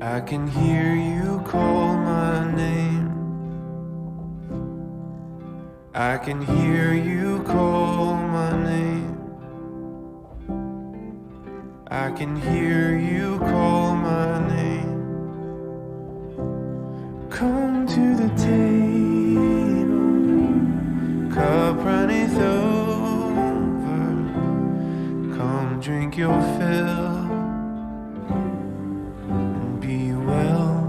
I can hear you call my name. I can hear you call my name. I can hear you call my name. Come to the table, cup runneth over. Come drink your fill and be well.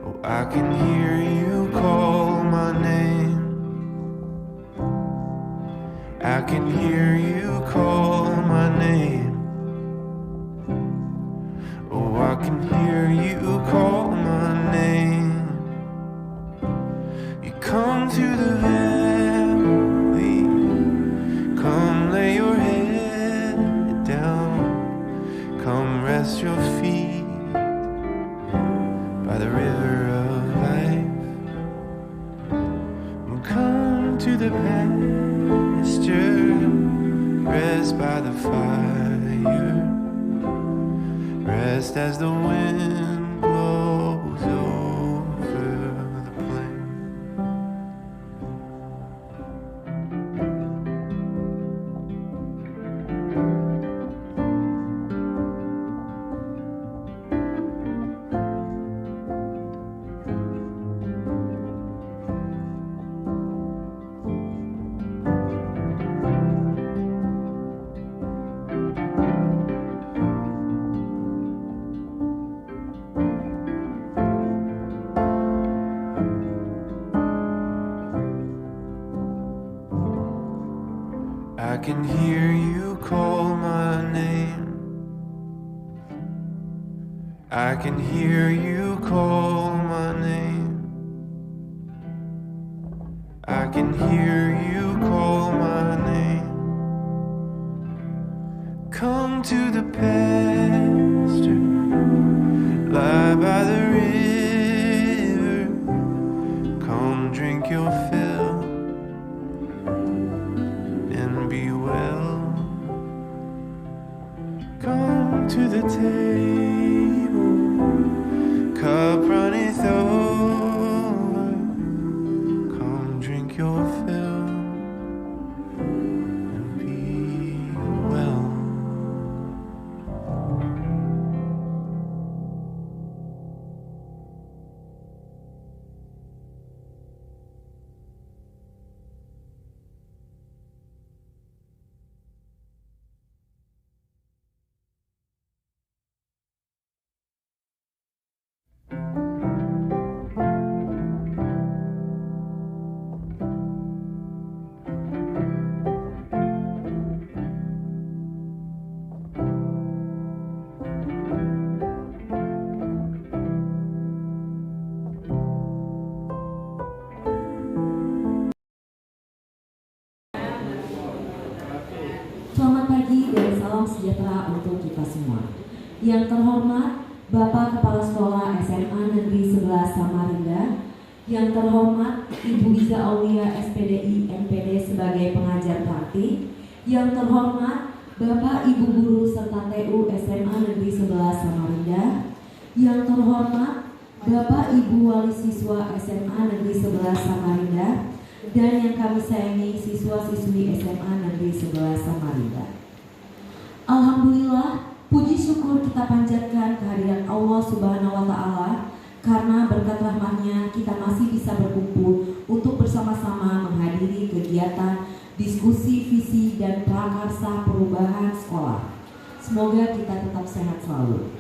Oh, I can hear you call my name. I can hear you call my name. Oh, I can hear you call my name. You come to the valley, come lay your head down, come rest your feet by the river of life. Come to the pasture, rest by the fire, rest as the wind blows over the plain. I can hear you call my name. I can hear you call my name. I can hear you call my name. Come to the pasture, lie by the river. Come drink your fill and be well. Come to the table, cup runneth over. Come drink your fill and be well. Selamat pagi dan salam sejahtera untuk kita semua. Yang terhormat Bapak Kepala Sekolah SMA Negeri 11 Samarinda, yang terhormat Ibu Iza Aulia SPDI MPD sebagai pengajar praktik, yang terhormat Bapak Ibu Guru serta TU SMA Negeri 11 Samarinda, yang terhormat Bapak Ibu Wali Siswa SMA Negeri 11 Samarinda, dan yang kami sayangi siswa-siswi SMA Negeri 11 Samarinda. Alhamdulillah, puji syukur kita panjatkan kehadiran Allah Subhanahu wa Ta'ala, karena berkat rahmat-Nya kita masih bisa berkumpul untuk bersama-sama menghadiri kegiatan diskusi visi dan prakarsa perubahan sekolah. Semoga kita tetap sehat selalu.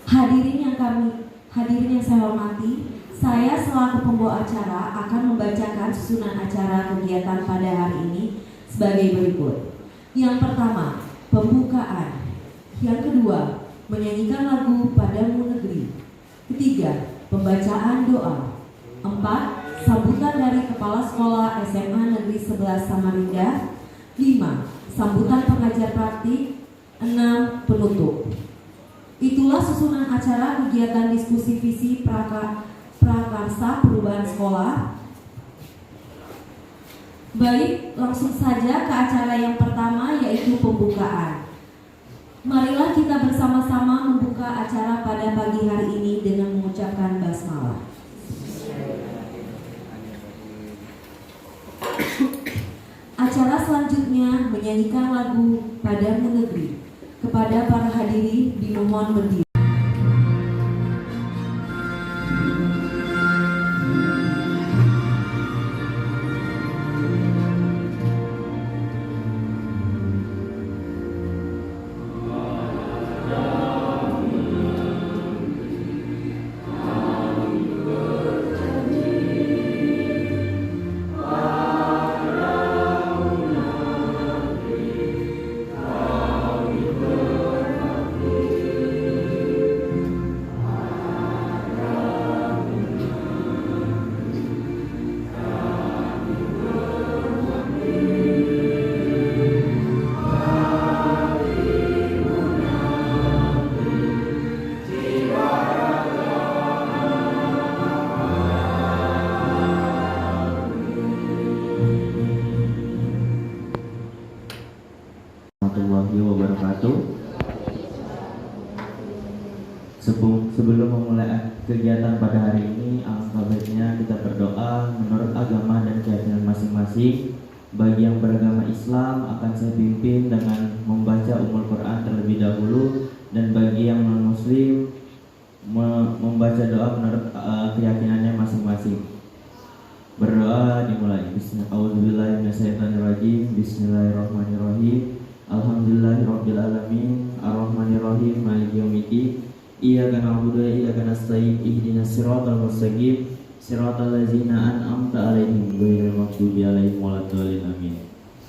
Hadirin yang saya hormati, saya selaku pembawa acara akan membacakan susunan acara kegiatan pada hari ini sebagai berikut. Yang pertama, pembukaan. Yang kedua, menyanyikan lagu Padamu Negeri. Ketiga, pembacaan doa. 4, sambutan dari Kepala Sekolah SMA Negeri 11 Samarinda. 5, sambutan pengajar praktik. 6, penutup. Itulah susunan acara kegiatan diskusi visi prakarsa perubahan sekolah Baik, langsung saja ke acara yang pertama, yaitu pembukaan. Marilah kita bersama-sama membuka acara pada pagi hari ini dengan mengucapkan basmalah. Acara selanjutnya menyanyikan lagu Padamu Negeri. Kepada para hadirin dimohon berdiri. Sebelum memulai kegiatan pada hari ini, alangkah baiknya kita berdoa menurut agama dan keyakinan masing-masing. Bagi yang beragama Islam akan saya pimpin dengan membaca Ummul Quran terlebih dahulu, dan bagi yang non-Muslim membaca doa menurut keyakinannya masing-masing. Berdoa dimulai. Bismillahirrahmanirrahim. Bismillahirrahmanirrahim. Alhamdulillahirabbil alamin. Arrahmanirrahim. Maliki yaumiddin. Iyyaka na'budu wa iyyaka nasta'in. Ihdinas siratal mustaqim. Siratal ladzina an'amta 'alaihim ghairil maghdubi 'alaihim waladdallin. Amin.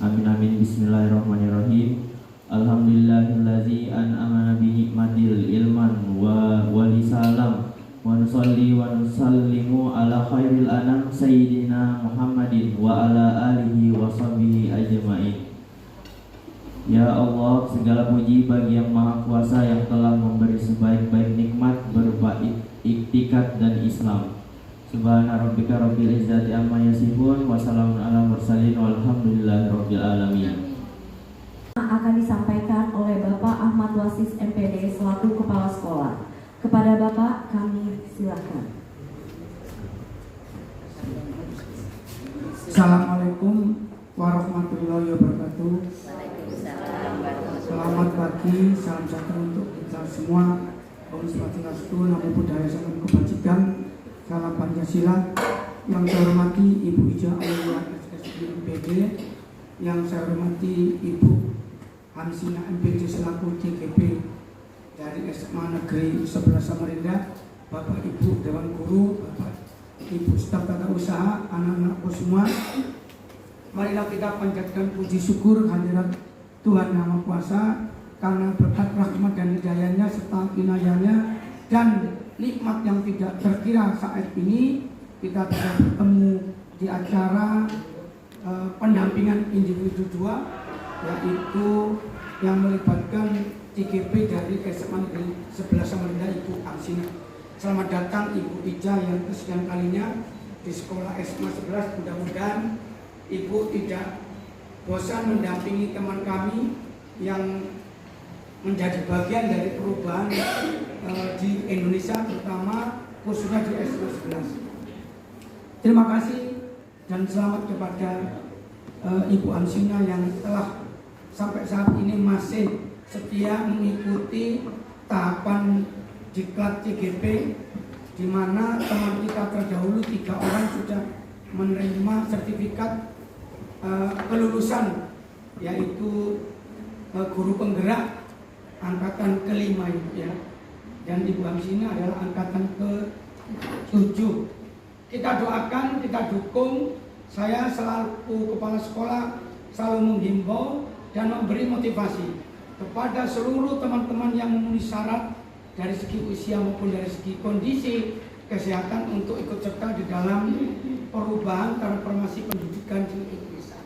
Amin amin. Bismillahirrahmanirrahim. Alhamdulillahillazi an'amana bi nikmatil ilman wa walisalam. Wa nusalli wa nusallimu ala khairil anam sayyidina Muhammadin wa ala alihi wa sahbihi ajma'in. Ya Allah, segala puji bagi yang Maha Kuasa yang telah memberi sebaik-baik nikmat berupa iktikat dan Islam. Subhana rabbika rabbil izzati amma yasifun wa salamun ala mursalin walhamdulillahi rabbil alamin. Akan disampaikan oleh Bapak Ahmad Wasis MPD selaku Kepala Sekolah. Kepada Bapak kami silakan. Assalamualaikum warahmatullahi wabarakatuh. Selamat pagi, salam sejahtera untuk kita semua. Om Swastiastu, Namo Buddhaya, salam kebajikan, salam Pancasila. Yang saya hormati Ibu Ija Aulia SSI MPD, yang saya hormati Ibu Hamsina MPD selaku DGP dari SMA Negeri 11 Samarinda, Bapak Ibu Dewan Guru, Bapak Ibu staf tata usaha, anak-anakku semua. Marilah kita panjatkan puji syukur hadirat Tuhan Yang Maha Kuasa karena berkat rahmat dan hidayahnya serta inayahnya dan nikmat yang tidak terkira saat ini kita bisa bertemu di acara pendampingan individu 2, yaitu yang melibatkan TGP dari SMA Negeri 11 Samarinda, Ibu Hamsina. Selamat datang Ibu Ija yang kesekian kalinya di sekolah SMA 11. Mudah-mudahan Ibu tidak bosan mendampingi teman kami yang menjadi bagian dari perubahan di Indonesia, terutama khususnya di SMA 11. Terima kasih dan selamat kepada Ibu Hamsina yang telah sampai saat ini masih setia mengikuti tahapan diklat CGP, di mana teman kita terdahulu 3 orang sudah menerima sertifikat kelulusan, yaitu guru penggerak angkatan ke-5 ya. Dan Ibu Hamsina adalah angkatan ke-7. Kita doakan, kita dukung. Saya selaku kepala sekolah selalu menghimbau dan memberi motivasi kepada seluruh teman-teman yang memenuhi syarat dari segi usia maupun dari segi kondisi kesehatan untuk ikut serta di dalam perubahan transformasi pendidikan di Indonesia.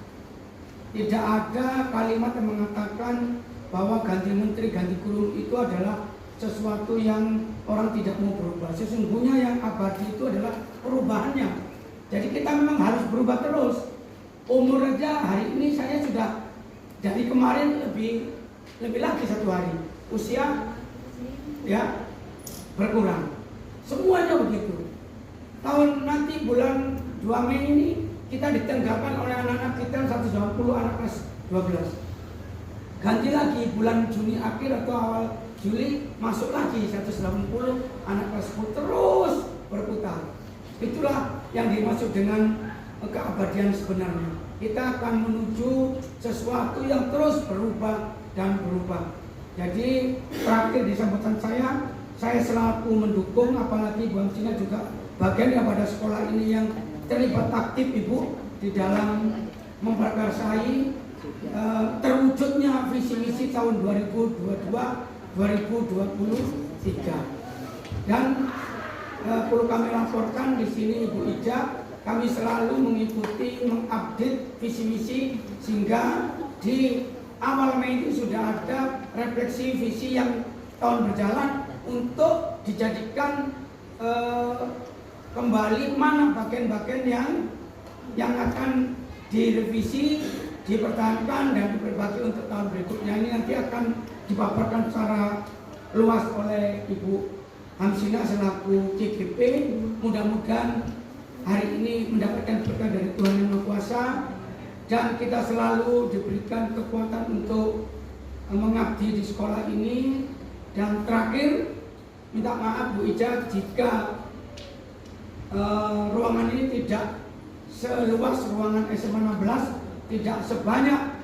Tidak ada kalimat yang mengatakan bahwa ganti menteri, ganti guru itu adalah sesuatu yang orang tidak mau berubah. Sesungguhnya yang abadi itu adalah perubahannya. Jadi kita memang harus berubah terus. umur aja hari ini saya sudah dari kemarin lebih lagi 1 hari. Usia ya berkurang. Semuanya begitu. Tahun nanti bulan 2 Mei ini kita ditenggalkan oleh anak-anak kita 120 anak kelas 12. Ganti lagi bulan Juni akhir atau awal Juli masuk lagi 180 anak kelas 10, terus berputar. Itulah yang dimaksud dengan keabadian sebenarnya. Kita akan menuju sesuatu yang terus berubah dan berubah. Jadi terakhir di sambutan saya selaku mendukung, apalagi Bu Hamsina juga bagian daripada sekolah ini yang terlibat aktif Ibu di dalam memprakarsai terwujudnya visi misi tahun 2022-2023. Dan perlu kami laporkan di sini Ibu Ija, kami selalu mengikuti, mengupdate visi misi sehingga di awal Mei itu sudah ada refleksi visi yang tahun berjalan untuk dijadikan kembali mana bagian-bagian yang akan direvisi, dipertahankan dan diperbagi untuk tahun berikutnya. Ini nanti akan dipaparkan secara luas oleh Ibu Hamsina selaku CGP. Mudah-mudahan hari ini mendapatkan berkah dari Tuhan Yang Maha Kuasa dan kita selalu diberikan kekuatan untuk mengabdi di sekolah ini. Dan terakhir minta maaf Bu Ija jika ruangan ini tidak seluas ruangan SMA 16, tidak sebanyak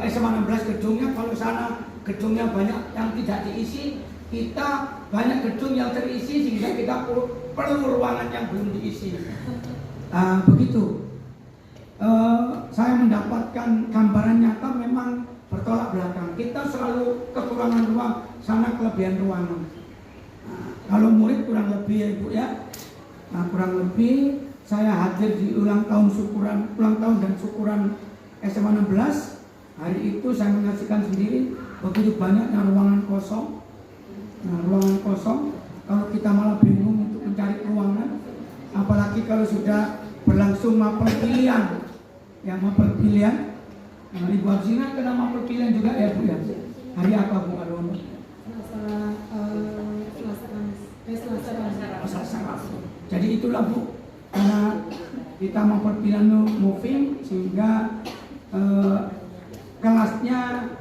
SMA 16 gedungnya. Kalau sana gedungnya banyak yang tidak diisi, kita banyak gedung yang terisi sehingga kita perlu ruangan yang belum diisi. Begitu. Saya mendapatkan gambaran nyata memang bertolak belakang. Kita selalu kekurangan ruang, sana kelebihan ruangan. Kalau murid kurang lebih ya Ibu ya. Kurang lebih saya hadir di ulang tahun dan syukuran SMA 16. Hari itu saya menyaksikan sendiri begitu banyaknya ruangan kosong. Ruangan kosong, kalau kita malah bingung untuk mencari ruangan, apalagi kalau sudah berlangsung mapel pilihan. Ya mapel pilihan. Ibu Hamsina kena mapel pilihan juga ya Bu ya. Hari apa Bu Alun? Selasa. Jadi itulah Bu, karena kita memperpilihan moving sehingga kelasnya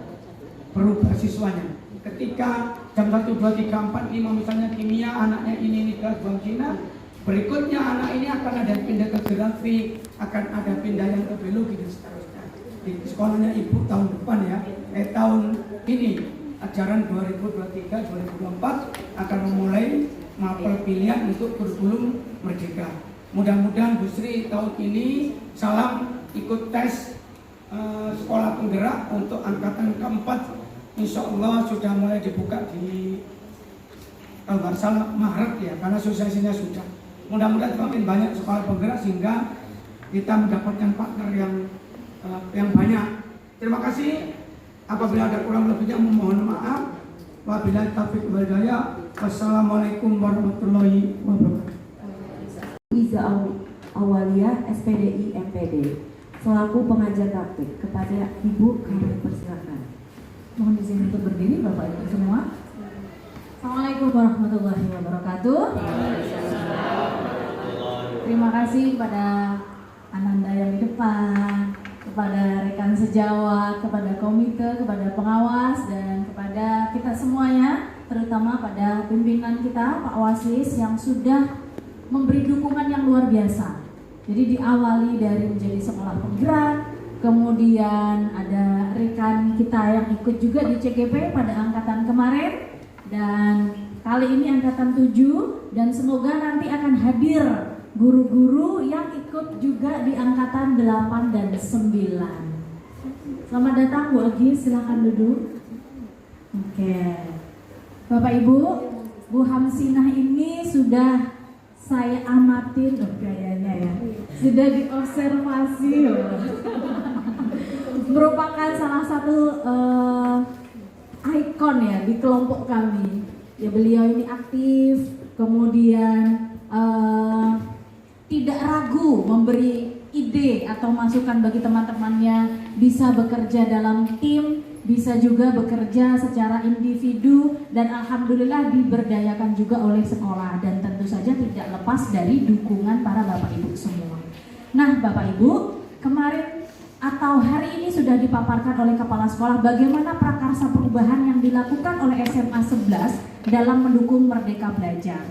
berubah siswanya. Ketika jam 1, 2, 3, 4, 5 misalnya kimia, anaknya ini kelas Bu Hamsina, berikutnya anak ini akan ada pindah ke grafik, akan ada pindah yang ke biologi dan seterusnya. Di sekolahnya Ibu tahun depan ya, tahun ini ajaran 2023-2024 akan memulai mapel pilihan untuk kurikulum merdeka. Mudah-mudahan Bu Sri tahun ini salam ikut tes sekolah penggerak untuk angkatan keempat. Insya Allah sudah mulai dibuka di kalau nggak salah Maret ya, karena sosialisasinya sudah. Mudah-mudahan semakin banyak sekolah penggerak sehingga kita mendapatkan partner yang banyak. Terima kasih. Apabila ada kurang lebihnya mohon maaf. Wabillahi taufiq wal hidayah. Wassalamualaikum warahmatullahi wabarakatuh. Iza Awaliyah SPDI MPD selaku pengajar praktik kepada Ibu kami persilakan. Mohon izin untuk berdiri Bapak Ibu semua. Assalamualaikum warahmatullahi wabarakatuh. Terima kasih kepada Ananda yang di depan, kepada rekan sejawat, kepada komite, kepada pengawas, dan kepada kita semuanya, terutama pada pimpinan kita, Pak Wasis yang sudah memberi dukungan yang luar biasa. Jadi diawali dari menjadi sekolah penggerak, kemudian ada rekan kita yang ikut juga di CGP pada angkatan kemarin, dan kali ini angkatan 7, dan semoga nanti akan hadir guru-guru yang ikut juga di angkatan 8 dan 9. Selamat datang Bu Agi, silakan duduk. Oke. Bapak Ibu, Bu Hamsinah ini sudah saya amatin gayanya ya. Sudah diobservasi merupakan salah satu ikon ya di kelompok kami. Ya beliau ini aktif, kemudian tidak ragu memberi ide atau masukan bagi teman-temannya, bisa bekerja dalam tim, bisa juga bekerja secara individu, dan alhamdulillah diberdayakan juga oleh sekolah, dan tentu saja tidak lepas dari dukungan para Bapak Ibu semua. Nah Bapak Ibu, kemarin atau hari ini sudah dipaparkan oleh Kepala Sekolah bagaimana prakarsa perubahan yang dilakukan oleh SMA 11 dalam mendukung Merdeka Belajar.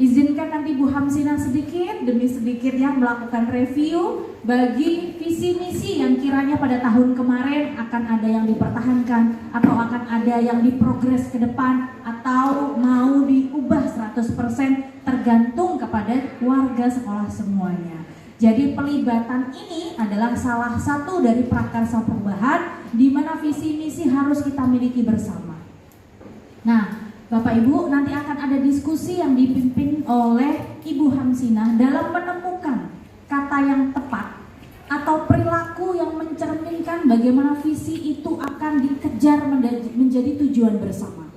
Izinkan nanti Bu Hamsinah sedikit demi sedikit ya melakukan review bagi visi misi yang kiranya pada tahun kemarin akan ada yang dipertahankan atau akan ada yang diprogres ke depan atau mau diubah 100% tergantung kepada warga sekolah semuanya. Jadi pelibatan ini adalah salah satu dari prakarsa perubahan di mana visi misi harus kita miliki bersama. Nah, Bapak Ibu, nanti akan ada diskusi yang dipimpin oleh Ibu Hamsinah dalam menemukan kata yang tepat atau perilaku yang mencerminkan bagaimana visi itu akan dikejar menjadi tujuan bersama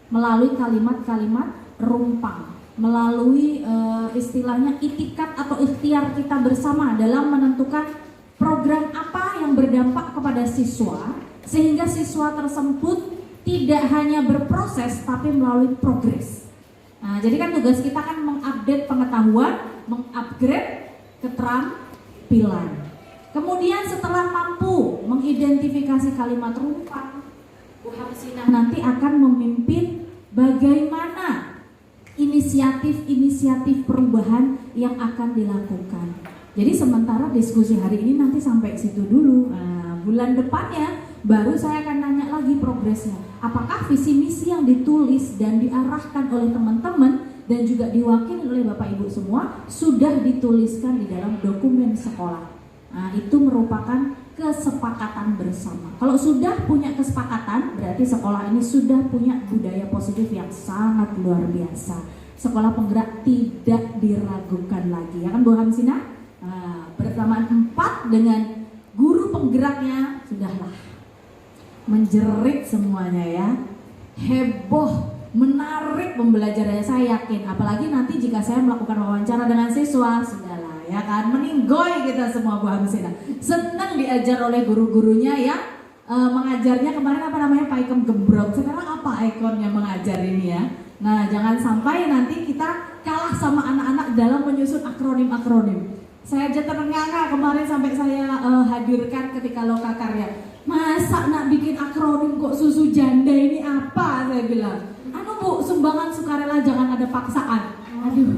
melalui kalimat-kalimat rumpang, melalui istilahnya itikat atau ikhtiar kita bersama dalam menentukan program apa yang berdampak kepada siswa sehingga siswa tersebut tidak hanya berproses tapi melalui progres. Nah, jadi kan tugas kita kan mengupdate pengetahuan, mengupgrade keterampilan. Kemudian setelah mampu mengidentifikasi kalimat rumpang, Bu Hamsinah nanti akan memimpin bagaimana inisiatif-inisiatif perubahan yang akan dilakukan. Jadi sementara diskusi hari ini nanti sampai situ dulu. Nah, bulan depannya baru saya akan nanya lagi progresnya. Apakah visi misi yang ditulis dan diarahkan oleh teman-teman dan juga diwakili oleh Bapak Ibu semua sudah dituliskan di dalam dokumen sekolah. Nah, itu merupakan kesepakatan bersama. Kalau sudah punya kesepakatan, berarti sekolah ini sudah punya budaya positif yang sangat luar biasa. Sekolah penggerak tidak diragukan lagi, ya kan Bu Hamsinah? Nah, bersamaan 4 dengan guru penggeraknya sudahlah menjerit semuanya ya, heboh, menarik pembelajarannya. Saya yakin, apalagi nanti jika saya melakukan wawancara dengan siswa, sudahlah ya kan, meninggoy kita semua Bu Hamsinah. Senang diajar oleh guru-gurunya yang mengajarnya kemarin apa namanya Pak Ikem Gembrong, sekarang apa ikonnya mengajar ini ya. Nah jangan sampai nanti kita kalah sama anak-anak dalam menyusun akronim-akronim. Saya aja terengah-engah kemarin sampai saya hadirkan ketika loka karya. Masa nak bikin akronim kok susu janda ini apa, saya bilang. Anu Bu, sumbangan sukarela jangan ada paksaan. Aduh,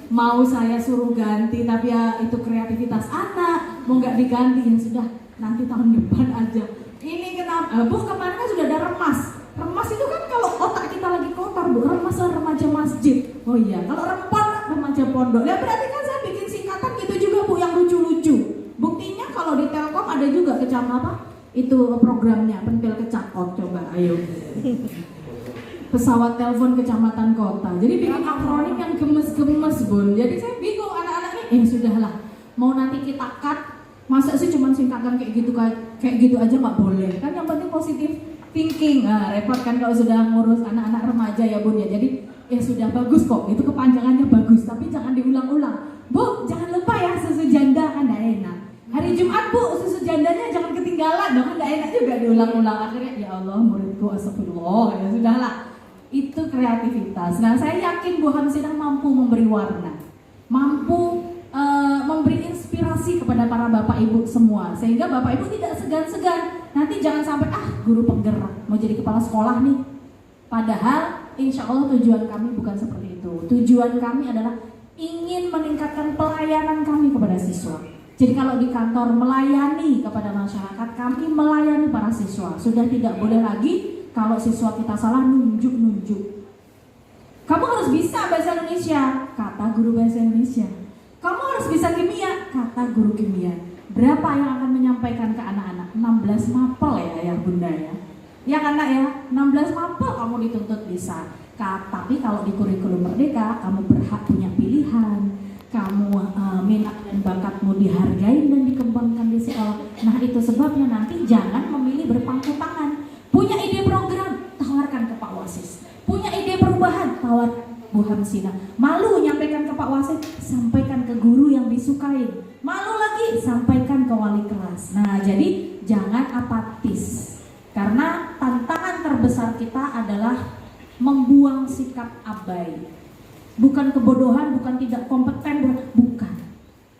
mau saya suruh ganti tapi ya itu kreativitas anak, mau nggak diganti ya sudah nanti tahun depan aja. Ini kenapa? Bu kemarin kan sudah ada remas. Remas itu kan kalau otak kita lagi kotor Bu, remas remaja masjid. Oh iya, kalau rempon remaja pondok. Ya berarti kan saya bikin singkatan gitu juga Bu yang lucu-lucu. Buktinya kalau di Telkom ada juga kecamatan apa? Itu programnya pentil kecakot, coba ayo. Pesawat telepon kecamatan kota. Jadi bikin akronim yang gemes-gemes Bun. Jadi saya bingung anak-anak ini. Sudahlah, mau nanti kita cut, masa sih cuma singkatan kayak gitu aja nggak boleh. Kan yang penting positif thinking. Nah, repot kan kalau sudah ngurus anak-anak remaja ya Bun ya. Jadi ya sudah bagus kok. Itu kepanjangannya bagus, tapi jangan diulang-ulang. Bu, jangan lupa ya susu janda kan nggak enak. Hari Jumat Bu, susu jandanya jangan ketinggalan dong, kan nggak enak juga diulang-ulang. Akhirnya ya Allah muridku astagfirullah, ya sudahlah. Itu kreativitas. Nah saya yakin Bu Hamsinah mampu memberi warna, mampu memberi inspirasi kepada para Bapak Ibu semua, sehingga Bapak Ibu tidak segan-segan. Nanti jangan sampai guru penggerak mau jadi kepala sekolah nih. Padahal insya Allah tujuan kami bukan seperti itu. Tujuan kami adalah ingin meningkatkan pelayanan kami kepada siswa. Jadi kalau di kantor melayani kepada masyarakat, kami melayani para siswa. Sudah tidak boleh lagi kalau siswa kita salah nunjuk-nunjuk. Kamu harus bisa bahasa Indonesia, kata guru bahasa Indonesia. Kamu harus bisa kimia, kata guru kimia. Berapa yang akan menyampaikan ke anak-anak? 16 mapel ya ayah bunda ya. Ya kan nak ya, 16 mapel kamu dituntut bisa. Tapi kalau di kurikulum merdeka, kamu berhak punya pilihan. Kamu minat dan bakatmu dihargai dan dikembangkan di sekolah. Nah itu sebabnya nanti jangan memilih berpangku tangan. Punya ide program, tawarkan ke Pak Wasis. Punya ide perubahan, tawarkan Bu Hamsinah. Malu nyampaikan ke Pak Wasis, sampaikan ke guru yang bisa disukain. Malu lagi, sampaikan ke wali kelas. Nah, jadi jangan apatis. Karena tantangan terbesar kita adalah membuang sikap abai. Bukan kebodohan, bukan tidak kompeten, bukan.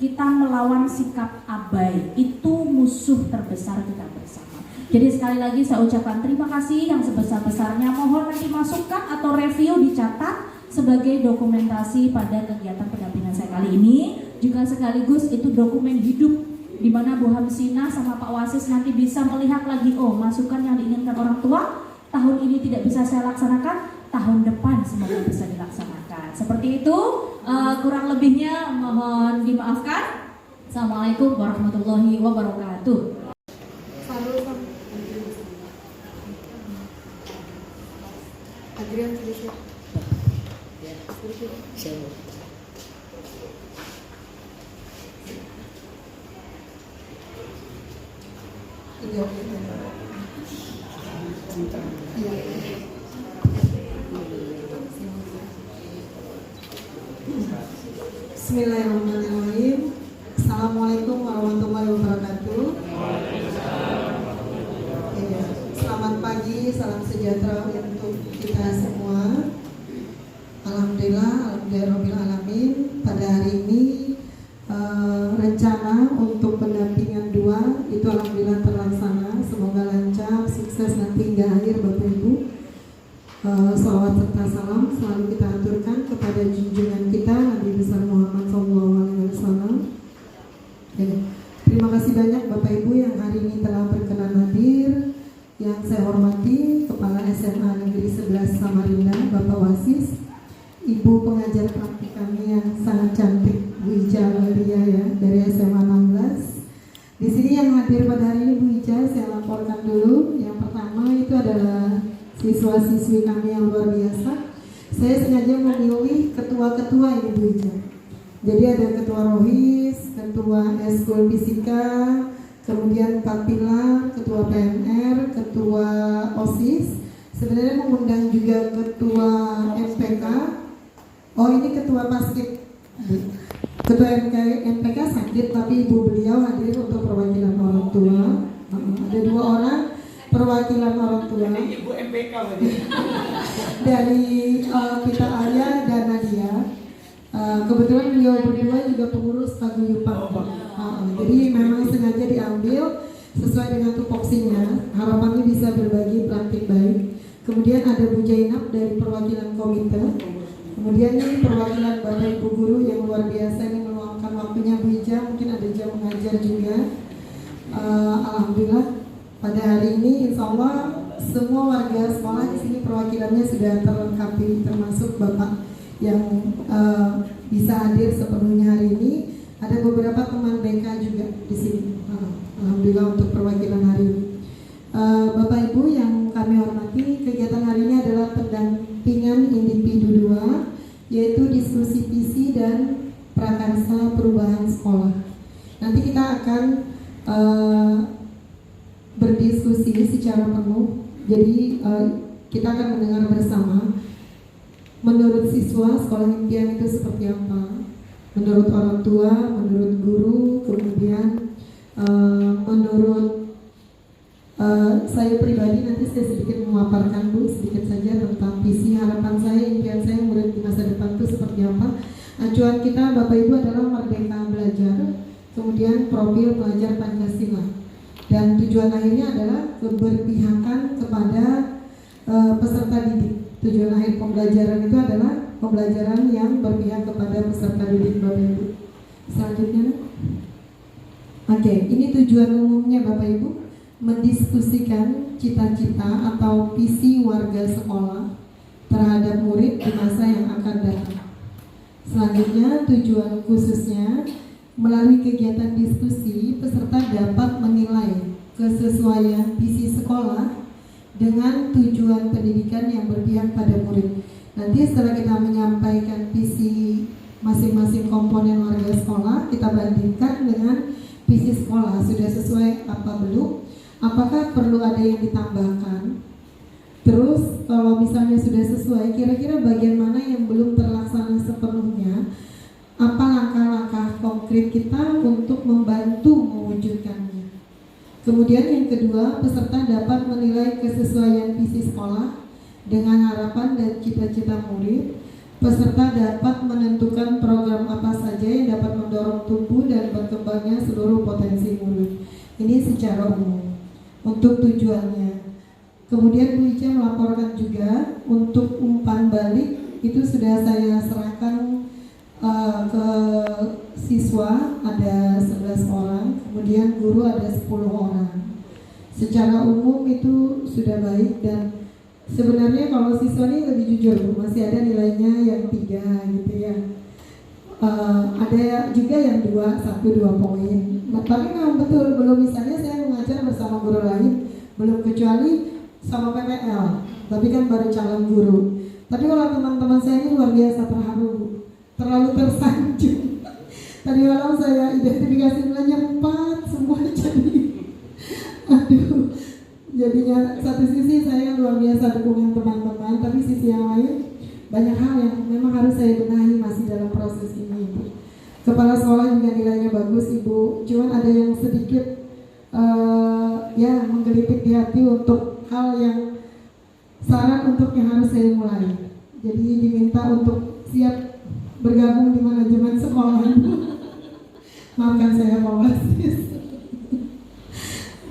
Kita melawan sikap abai, itu musuh terbesar kita bersama. Jadi sekali lagi saya ucapkan terima kasih yang sebesar-besarnya. Mohon nanti masukkan atau review dicatat sebagai dokumentasi pada kegiatan pendampingan saya kali ini. Juga sekaligus itu dokumen hidup di mana Bu Hamsina sama Pak Wasis nanti bisa melihat lagi, oh masukan yang diinginkan orang tua tahun ini tidak bisa saya laksanakan, tahun depan semoga bisa dilaksanakan. Seperti itu, kurang lebihnya mohon dimaafkan. Assalamualaikum warahmatullahi wabarakatuh. Adrian Bismillahirrahmanirrahim. Assalamualaikum warahmatullahi wabarakatuh. Ya, selamat pagi, salam sejahtera untuk kita semua. Alhamdulillahirrahmanirrahim. Pada hari ini rencana untuk pendampingan 2 itu alhamdulillah terlaksana. Semoga lancar, sukses nanti hingga akhir Bapak Ibu. Salawat serta salam selalu kita aturkan kepada junjungan kita Nabi besar Muhammad SAW. Terima kasih banyak Bapak Ibu yang hari ini telah berkenan hadir. Yang saya hormati Kepala SMA Negeri 11 Samarinda Bapak Wasis, Ibu pengajar praktik kami yang sangat cantik Bu Ica Aulia ya dari SMA 16. Di sini yang hadir pada hari ini Bu Ica saya laporkan dulu. Yang pertama itu adalah siswa-siswi kami yang luar biasa. Saya sengaja memilih ketua-ketua ini Bu Ica. Jadi ada ketua Rohis, ketua Eskul Fisika, kemudian Pak Pilar, ketua PNR, ketua OSIS. Sebenarnya mengundang juga ketua MPK. Oh ini ketua basket. Ketua MPK sakit tapi ibu beliau hadir untuk perwakilan orang tua. Ada 2 orang perwakilan orang tua. Ibu MPK dari Pita Arya dan Nadia. Kebetulan beliau berdua juga pengurus paguyuban. Jadi memang sengaja diambil sesuai dengan tupoksinya. Harapannya bisa berbagi praktik baik. Kemudian ada Bu Jainab dari perwakilan komite. Kemudian ini perwakilan Bapak Ibu Guru yang luar biasa ini meluangkan waktunya Bu Ija. Mungkin ada jam mengajar juga. Alhamdulillah pada hari ini insya Allah semua warga sekolah di sini perwakilannya sudah terlengkapi, termasuk Bapak yang bisa hadir sepenuhnya hari ini. Ada beberapa teman BK juga di sini. Alhamdulillah untuk perwakilan hari ini. Bapak Ibu yang kami hormati, kegiatan hari ini adalah pendampingan individu 2, yaitu diskusi visi dan prakarsa perubahan sekolah. Nanti kita akan berdiskusi secara penuh. Jadi kita akan mendengar bersama menurut siswa sekolah impian itu seperti apa, menurut orang tua, menurut guru, kemudian menurut saya pribadi. Nanti saya sedikit memaparkan Bu sedikit saja tentang visi harapan saya, impian saya murid di masa depan itu seperti apa. Acuan kita Bapak Ibu adalah Merdeka Belajar, kemudian profil pelajar Pancasila, dan tujuan akhirnya adalah keberpihakan kepada peserta didik. Tujuan akhir pembelajaran itu adalah pembelajaran yang berpihak kepada peserta didik Bapak Ibu. Selanjutnya, oke, ini tujuan umumnya Bapak Ibu, mendiskusikan cita-cita atau visi warga sekolah terhadap murid di masa yang akan datang. Selanjutnya, tujuan khususnya melalui kegiatan diskusi, peserta dapat menilai kesesuaian visi sekolah dengan tujuan pendidikan yang berpihak pada murid. Nanti setelah kita menyampaikan visi masing-masing komponen warga sekolah, kita bandingkan dengan visi sekolah sudah sesuai apa belum, apakah perlu ada yang ditambahkan. Terus kalau misalnya sudah sesuai, kira-kira bagian mana yang belum terlaksana sepenuhnya, apa langkah-langkah konkret konkret kita untuk membantu mewujudkannya. Kemudian yang kedua, peserta dapat menilai kesesuaian visi sekolah dengan harapan dan cita-cita murid. Peserta dapat menentukan program apa saja yang dapat mendorong tumbuh dan berkembangnya seluruh potensi murid. Ini secara umum untuk tujuannya. Kemudian Bu Ica melaporkan juga untuk umpan balik itu sudah saya serahkan ke siswa ada 11 orang, kemudian guru ada 10 orang. Secara umum itu sudah baik dan sebenarnya kalau siswa ini lebih jujur Bu, masih ada nilainya yang 3 gitu ya. Ada juga yang 1-2 poin. Nah, tapi memang betul belum, misalnya saya mengajar bersama guru lain belum, kecuali sama PPL, tapi kan baru calon guru. Tapi kalau teman-teman saya ini luar biasa terharu, terlalu tersanjung. Tadi malam saya identifikasi nilainya 4 semua jadi aduh. Jadinya satu sisi saya luar biasa dukungan teman-teman, tapi sisi yang lain banyak hal yang memang harus saya benahi masih dalam proses ini. Kepala sekolah juga nilainya bagus Ibu, cuman ada yang sedikit ya menggelitik di hati untuk hal yang saran untuk yang harus saya mulai. Jadi diminta untuk siap bergabung di manajemen sekolah. Maafkan saya Pak Wasis.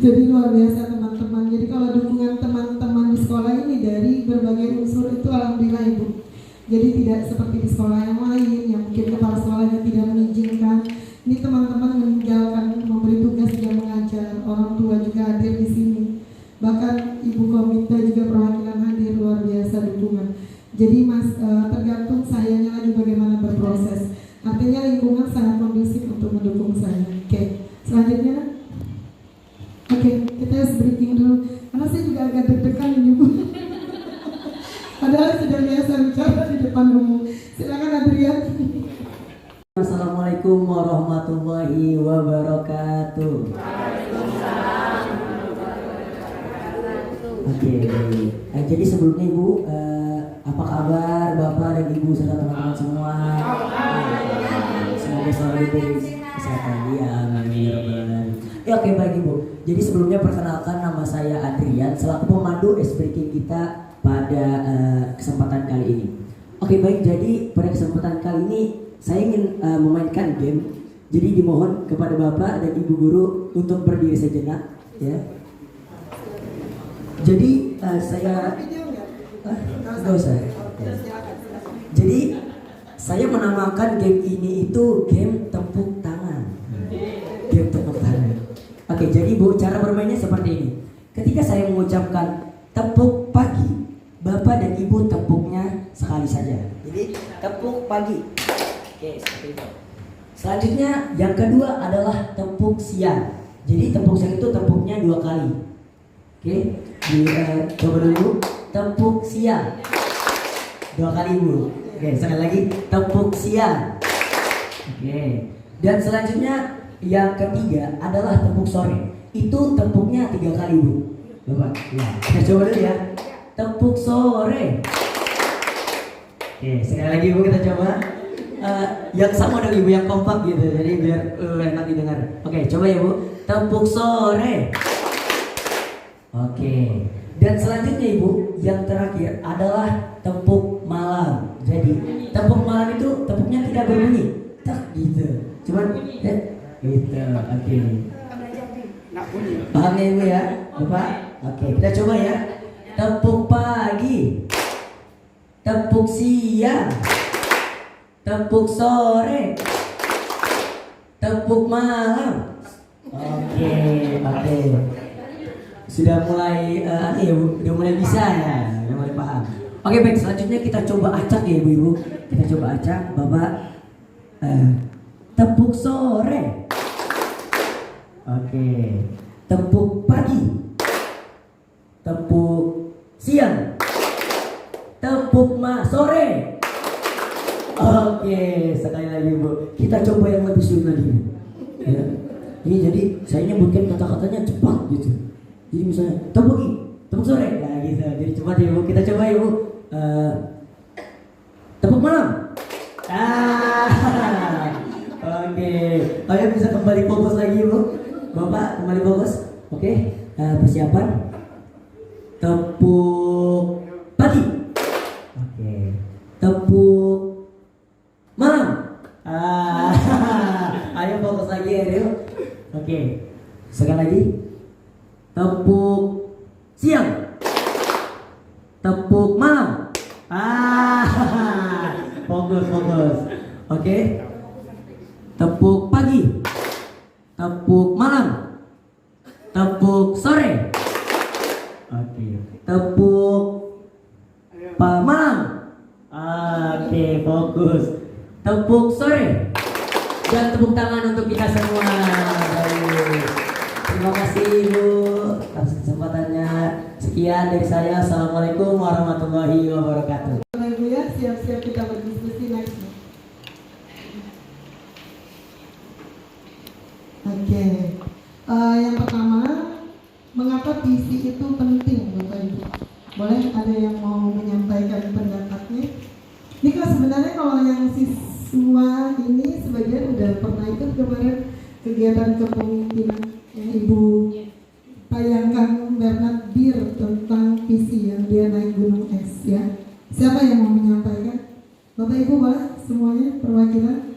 Jadi luar biasa teman-teman. Jadi kalau dukungan teman-teman di sekolah ini dari berbagai unsur itu alhamdulillah Ibu. Jadi tidak seperti di sekolah yang lain yang mungkin kepala sekolahnya tidak mengizinkan. Ini teman-teman meninggalkan memberi tugas dia mengajar, orang tua juga hadir di sini. Bahkan Ibu Komite juga perwakilan hadir, luar biasa dukungan. Jadi tergantung sayanya lagi bagaimana berproses. Artinya lingkungan sangat kondusif untuk mendukung saya. Oke, selanjutnya. Oke, kita harus breaking dulu. Karena saya juga agak deg-degan ini Bu. Padahal sudah biasa bicara di depan umum. Silakan Adrian. Assalamualaikum warahmatullahi wabarakatuh. Oke, jadi sebelumnya Ibu, apa kabar Bapak dan Ibu serta teman-teman semua? Semoga selalu diberi kesehatan. Ya, amin. Ya, oke baik Ibu. Jadi sebelumnya perkenalkan, nama saya Adrian selaku pemandu ice breaking kita pada kesempatan kali ini. Oke baik, jadi pada kesempatan kali ini saya ingin memainkan game. Jadi dimohon kepada Bapak dan Ibu guru untuk berdiri sejenak, ya. Jadi saya nggak usah. Ya. Jadi saya menamakan game ini itu game tepuk tangan. Game tepuk tangan. Oke, jadi Bu, cara bermainnya seperti ini. Ketika saya mengucapkan tepuk pagi, Bapak dan Ibu tepuknya sekali saja. Jadi tepuk pagi. Oke, seperti itu. Selanjutnya yang kedua adalah tepuk siang. Jadi tepuk siang itu tepuknya 2 kali. Oke, coba dulu. Tepuk siang 2 kali Bu. Oke, sekali lagi tepuk siang. Oke. Dan selanjutnya yang ketiga adalah tepuk sore. Itu tepuknya 3 kali Bu. Bapak, ya. Kita coba dulu ya. Tepuk sore. Oke, sekali lagi Bu, kita coba. Yang sama dong Ibu, yang kompak gitu. Jadi biar enak didengar. Oke, coba ya Bu. Tepuk sore. Oke. Dan selanjutnya Ibu, yang terakhir adalah tepuk malam. Jadi tepuk malam itu tepuknya tidak berbunyi, tak gitu. Cuman gitu. Oke. Paham ya Ibu ya, Bapak? Oke, kita coba ya. Tepuk pagi, tepuk siang, tepuk sore, tepuk malam. Oke. Sudah mulai udah mulai bisa ya, udah mulai paham. Oke baik, selanjutnya kita coba acak ya Ibu-ibu. Kita coba acak, Bapak. Tepuk sore. Oke. Tepuk pagi. Tepuk siang. Tepuk sore. Oke, sekali lagi Bu. Kita coba yang lebih sulit lagi. Ya. Ini jadi saya nyebutkan kata-katanya cepat gitu. Jadi misalnya tepuk sore, nah gitu. Jadi cepat ya Bu. Kita coba ya Bu. Tepuk malam. Oke, kalian bisa kembali fokus lagi Bu. Bapak kembali fokus. Oke, persiapan. Tepuk pagi. Oke, tepuk malam. Ayo fokus lagi Ariel. Oke, sekali lagi. Tepuk siang. Tepuk malam. Fokus. Oke. Tepuk pagi. Tepuk malam. Tepuk sore. Oke. Tepuk malam. Oke, fokus. Tepuk sore. Dan tepuk tangan untuk kita semua. Baik. Terima kasih Ibu atas kesempatannya. Sekian dari saya. Assalamualaikum warahmatullahi wabarakatuh. Ibu ya, siap-siap kita berdiskusi next. Oke. Yang pertama, mengapa visi itu penting Bapak Ibu? Boleh ada yang mau menyampaikan pendapatnya? Ini kan sebenarnya kalau yang siswa ini sebagian udah pernah ikut kemarin kegiatan kepemimpinan yang Ibu tayangkan Bernard Beer tentang visi yang dia naik gunung es ya. Siapa yang mau menyampaikan? Bapak Ibu boleh semuanya perwakilan?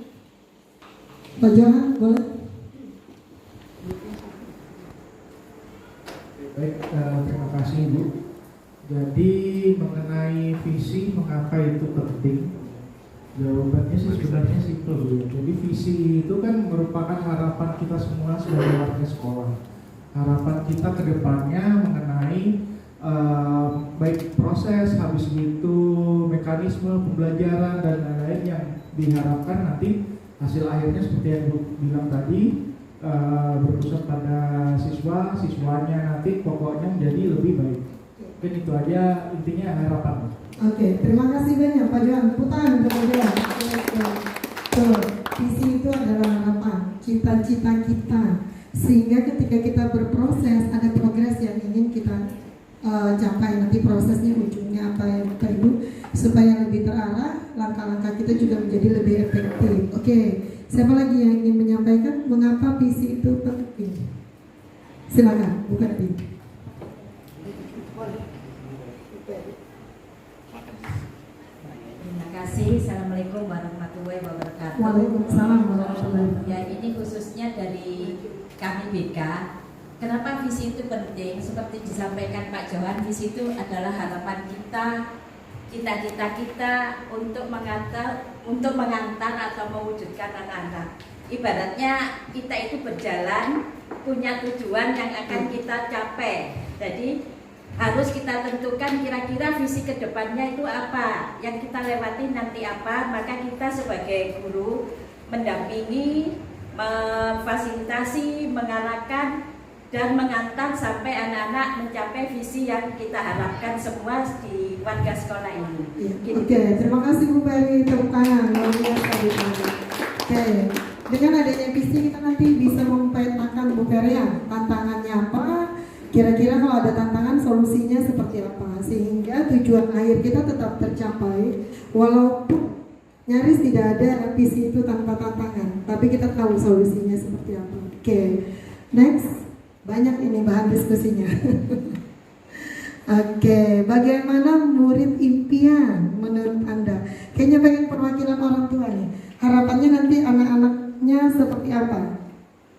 Pak Johan boleh? Baik, terima kasih Ibu. Jadi mengenai visi mengapa itu penting? Jawabannya sih sebenarnya simpel Bu. Jadi visi itu kan merupakan harapan kita semua sebagai warga sekolah. Harapan kita ke depannya mengenai baik proses, habis itu mekanisme pembelajaran dan lain-lain yang diharapkan nanti hasil akhirnya seperti yang Bu bilang tadi berpusat pada siswanya nanti pokoknya menjadi lebih baik. Mungkin itu aja intinya harapan. Oke, terima kasih banyak Pak Johan. Putan untuk Pak Johan. Tuh, visi itu adalah harapan, cita-cita kita. Sehingga ketika kita berproses ada progres yang ingin kita capai, nanti prosesnya ujungnya apa ya Bapak Ibu, supaya lebih terarah, langkah-langkah kita juga menjadi lebih efektif. Oke, siapa lagi yang ingin menyampaikan mengapa visi itu penting? Silakan, bukan di. Terima kasih. Assalamualaikum warahmatullahi wabarakatuh. Waalaikumsalam warahmatullahi wabarakatuh. Ya, ini khususnya dari kami BK. Kenapa visi itu penting? Seperti disampaikan Pak Johan, visi itu adalah harapan kita, cita-cita kita untuk mengantar atau mewujudkan anak-anak. Ibaratnya kita itu berjalan punya tujuan yang akan kita capai. Jadi harus kita tentukan kira-kira visi kedepannya itu apa, yang kita lewati nanti apa. Maka kita sebagai guru mendampingi, memfasilitasi, mengarahkan dan mengantar sampai anak-anak mencapai visi yang kita harapkan semua di warga sekolah ini. Oke, terima kasih Bu Peri, tepuk tangan luar biasa Bu Peri. Oke, dengan adanya visi kita nanti bisa mempetakan Bu Peri ya, tantangannya apa, kira-kira kalau ada tantangan solusinya seperti apa, sehingga tujuan akhir kita tetap tercapai walaupun nyaris tidak ada visi itu tanpa tantangan, tapi kita tahu solusinya seperti apa. Oke, next. Banyak ini bahan diskusinya. Oke, bagaimana murid impian menurut Anda? Kayaknya pengen perwakilan orang tua nih. Harapannya nanti anak-anaknya seperti apa?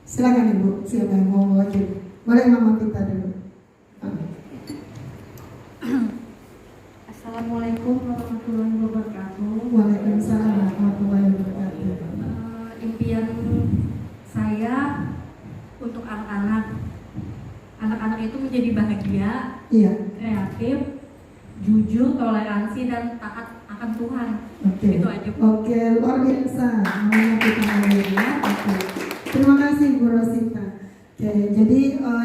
Silakan Ibu, siapa yang mau mewakili? Boleh Mama Pita dulu. Assalamualaikum warahmatullahi wabarakatuh. Waalaikumsalam warahmatullahi wabarakatuh. Impian saya untuk anak-anak itu menjadi bahagia, Iya. kreatif, jujur, toleransi, dan taat akan Tuhan. Oke. Itu aja. Oke, luar biasa. Namanya kita ya. Oke. Terima kasih Bu Rosita. Oke, jadi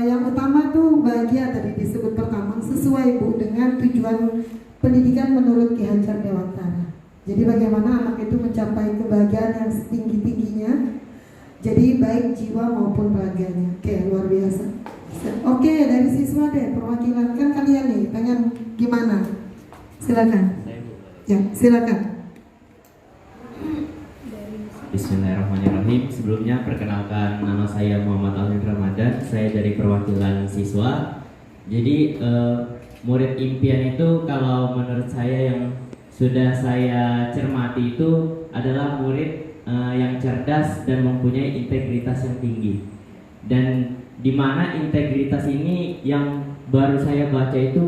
yang utama tuh bahagia tadi disebut pertama sesuai Bu dengan tujuan pendidikan menurut Ki Hajar Dewantara. Jadi bagaimana anak itu mencapai kebahagiaan yang setinggi-tingginya. Jadi baik jiwa maupun raganya. Oke, luar biasa. Oke, dari siswa deh, perwakilan kan kalian nih, pengen gimana? Silakan. Ya, silakan. Bismillahirrahmanirrahim. Sebelumnya perkenalkan, nama saya Muhammad Alvin Ramadan. Saya dari perwakilan siswa. Jadi murid impian itu kalau menurut saya yang sudah saya cermati itu adalah murid yang cerdas dan mempunyai integritas yang tinggi. Dan di mana integritas ini yang baru saya baca itu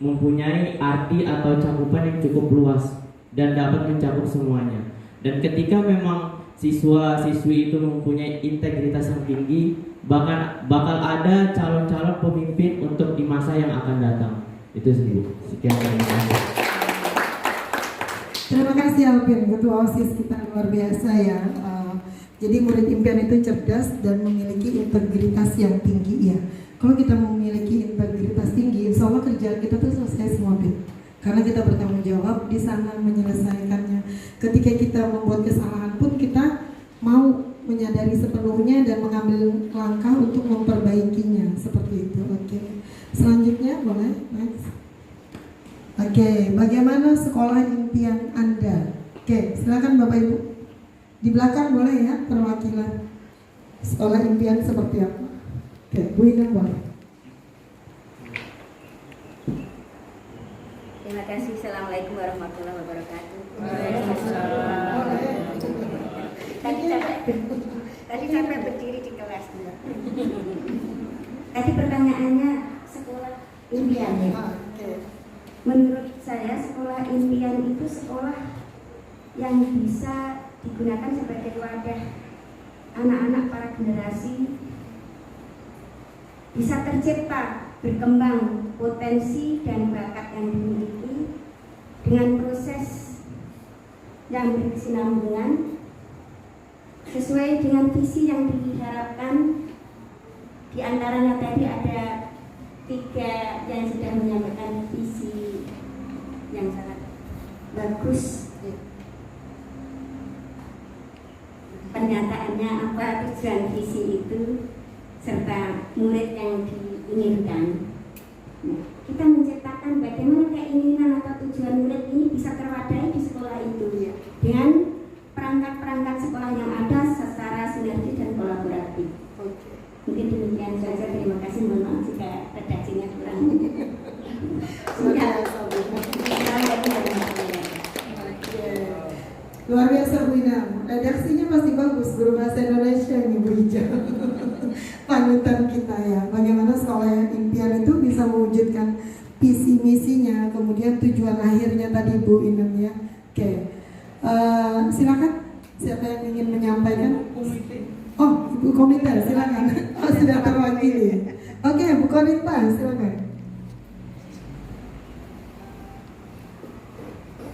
mempunyai arti atau cakupan yang cukup luas dan dapat mencakup semuanya. Dan ketika memang siswa-siswi itu mempunyai integritas yang tinggi, bahkan bakal ada calon-calon pemimpin untuk di masa yang akan datang. Itu sih. Sekian, terima kasih. Terima kasih Alvin, Ketua OSIS kita luar biasa ya. Jadi murid impian itu cerdas dan memiliki integritas yang tinggi ya. Kalau kita memiliki integritas tinggi, insya Allah kerjaan kita tuh selesai semua, Bin. Karena kita bertanggung jawab di sana menyelesaikannya. Ketika kita membuat kesalahan pun kita mau menyadari sepenuhnya dan mengambil langkah untuk memperbaikinya, seperti itu. Oke. Selanjutnya boleh next. Oke, bagaimana sekolah impian Anda? Oke, silakan Bapak Ibu. Di belakang boleh ya, perwakilan sekolah impian seperti apa? Oke, Bu Ina boleh. Terima kasih. Assalamualaikum warahmatullahi wabarakatuh. Tadi sampai berdiri di kelas. Tadi pertanyaannya sekolah impian ya. Menurut saya sekolah impian itu sekolah yang bisa digunakan sebagai wadah anak-anak para generasi bisa tercipta, berkembang potensi dan bakat yang dimiliki dengan proses yang berkesinambungan sesuai dengan visi yang diharapkan. Di antaranya tadi ada 3 yang sudah menyampaikan visi yang sangat bagus. Pernyataannya apa tujuan visi itu serta murid yang diinginkan. Nah, kita menciptakan bagaimana keinginan atau tujuan murid ini bisa terwadai di sekolah itu ya, dengan perangkat-perangkat sekolah yang ada secara sinergi dan kolaboratif. Mungkin demikian saja. Terima kasih. Mohon maaf jika redaksinya kurang. Luar biasa Bu Ina, redaksinya pasti bagus, guru bahasa Indonesia ini Bu Ija. Panutan kita ya, bagaimana sekolah impian itu bisa mewujudkan visi misinya, kemudian tujuan akhirnya tadi Bu Ina ya. Oke, silakan siapa yang ingin menyampaikan? Oh, Ibu Komite, silakan. Oh, sudah terwakili. Oke, Bu Komite, silakan.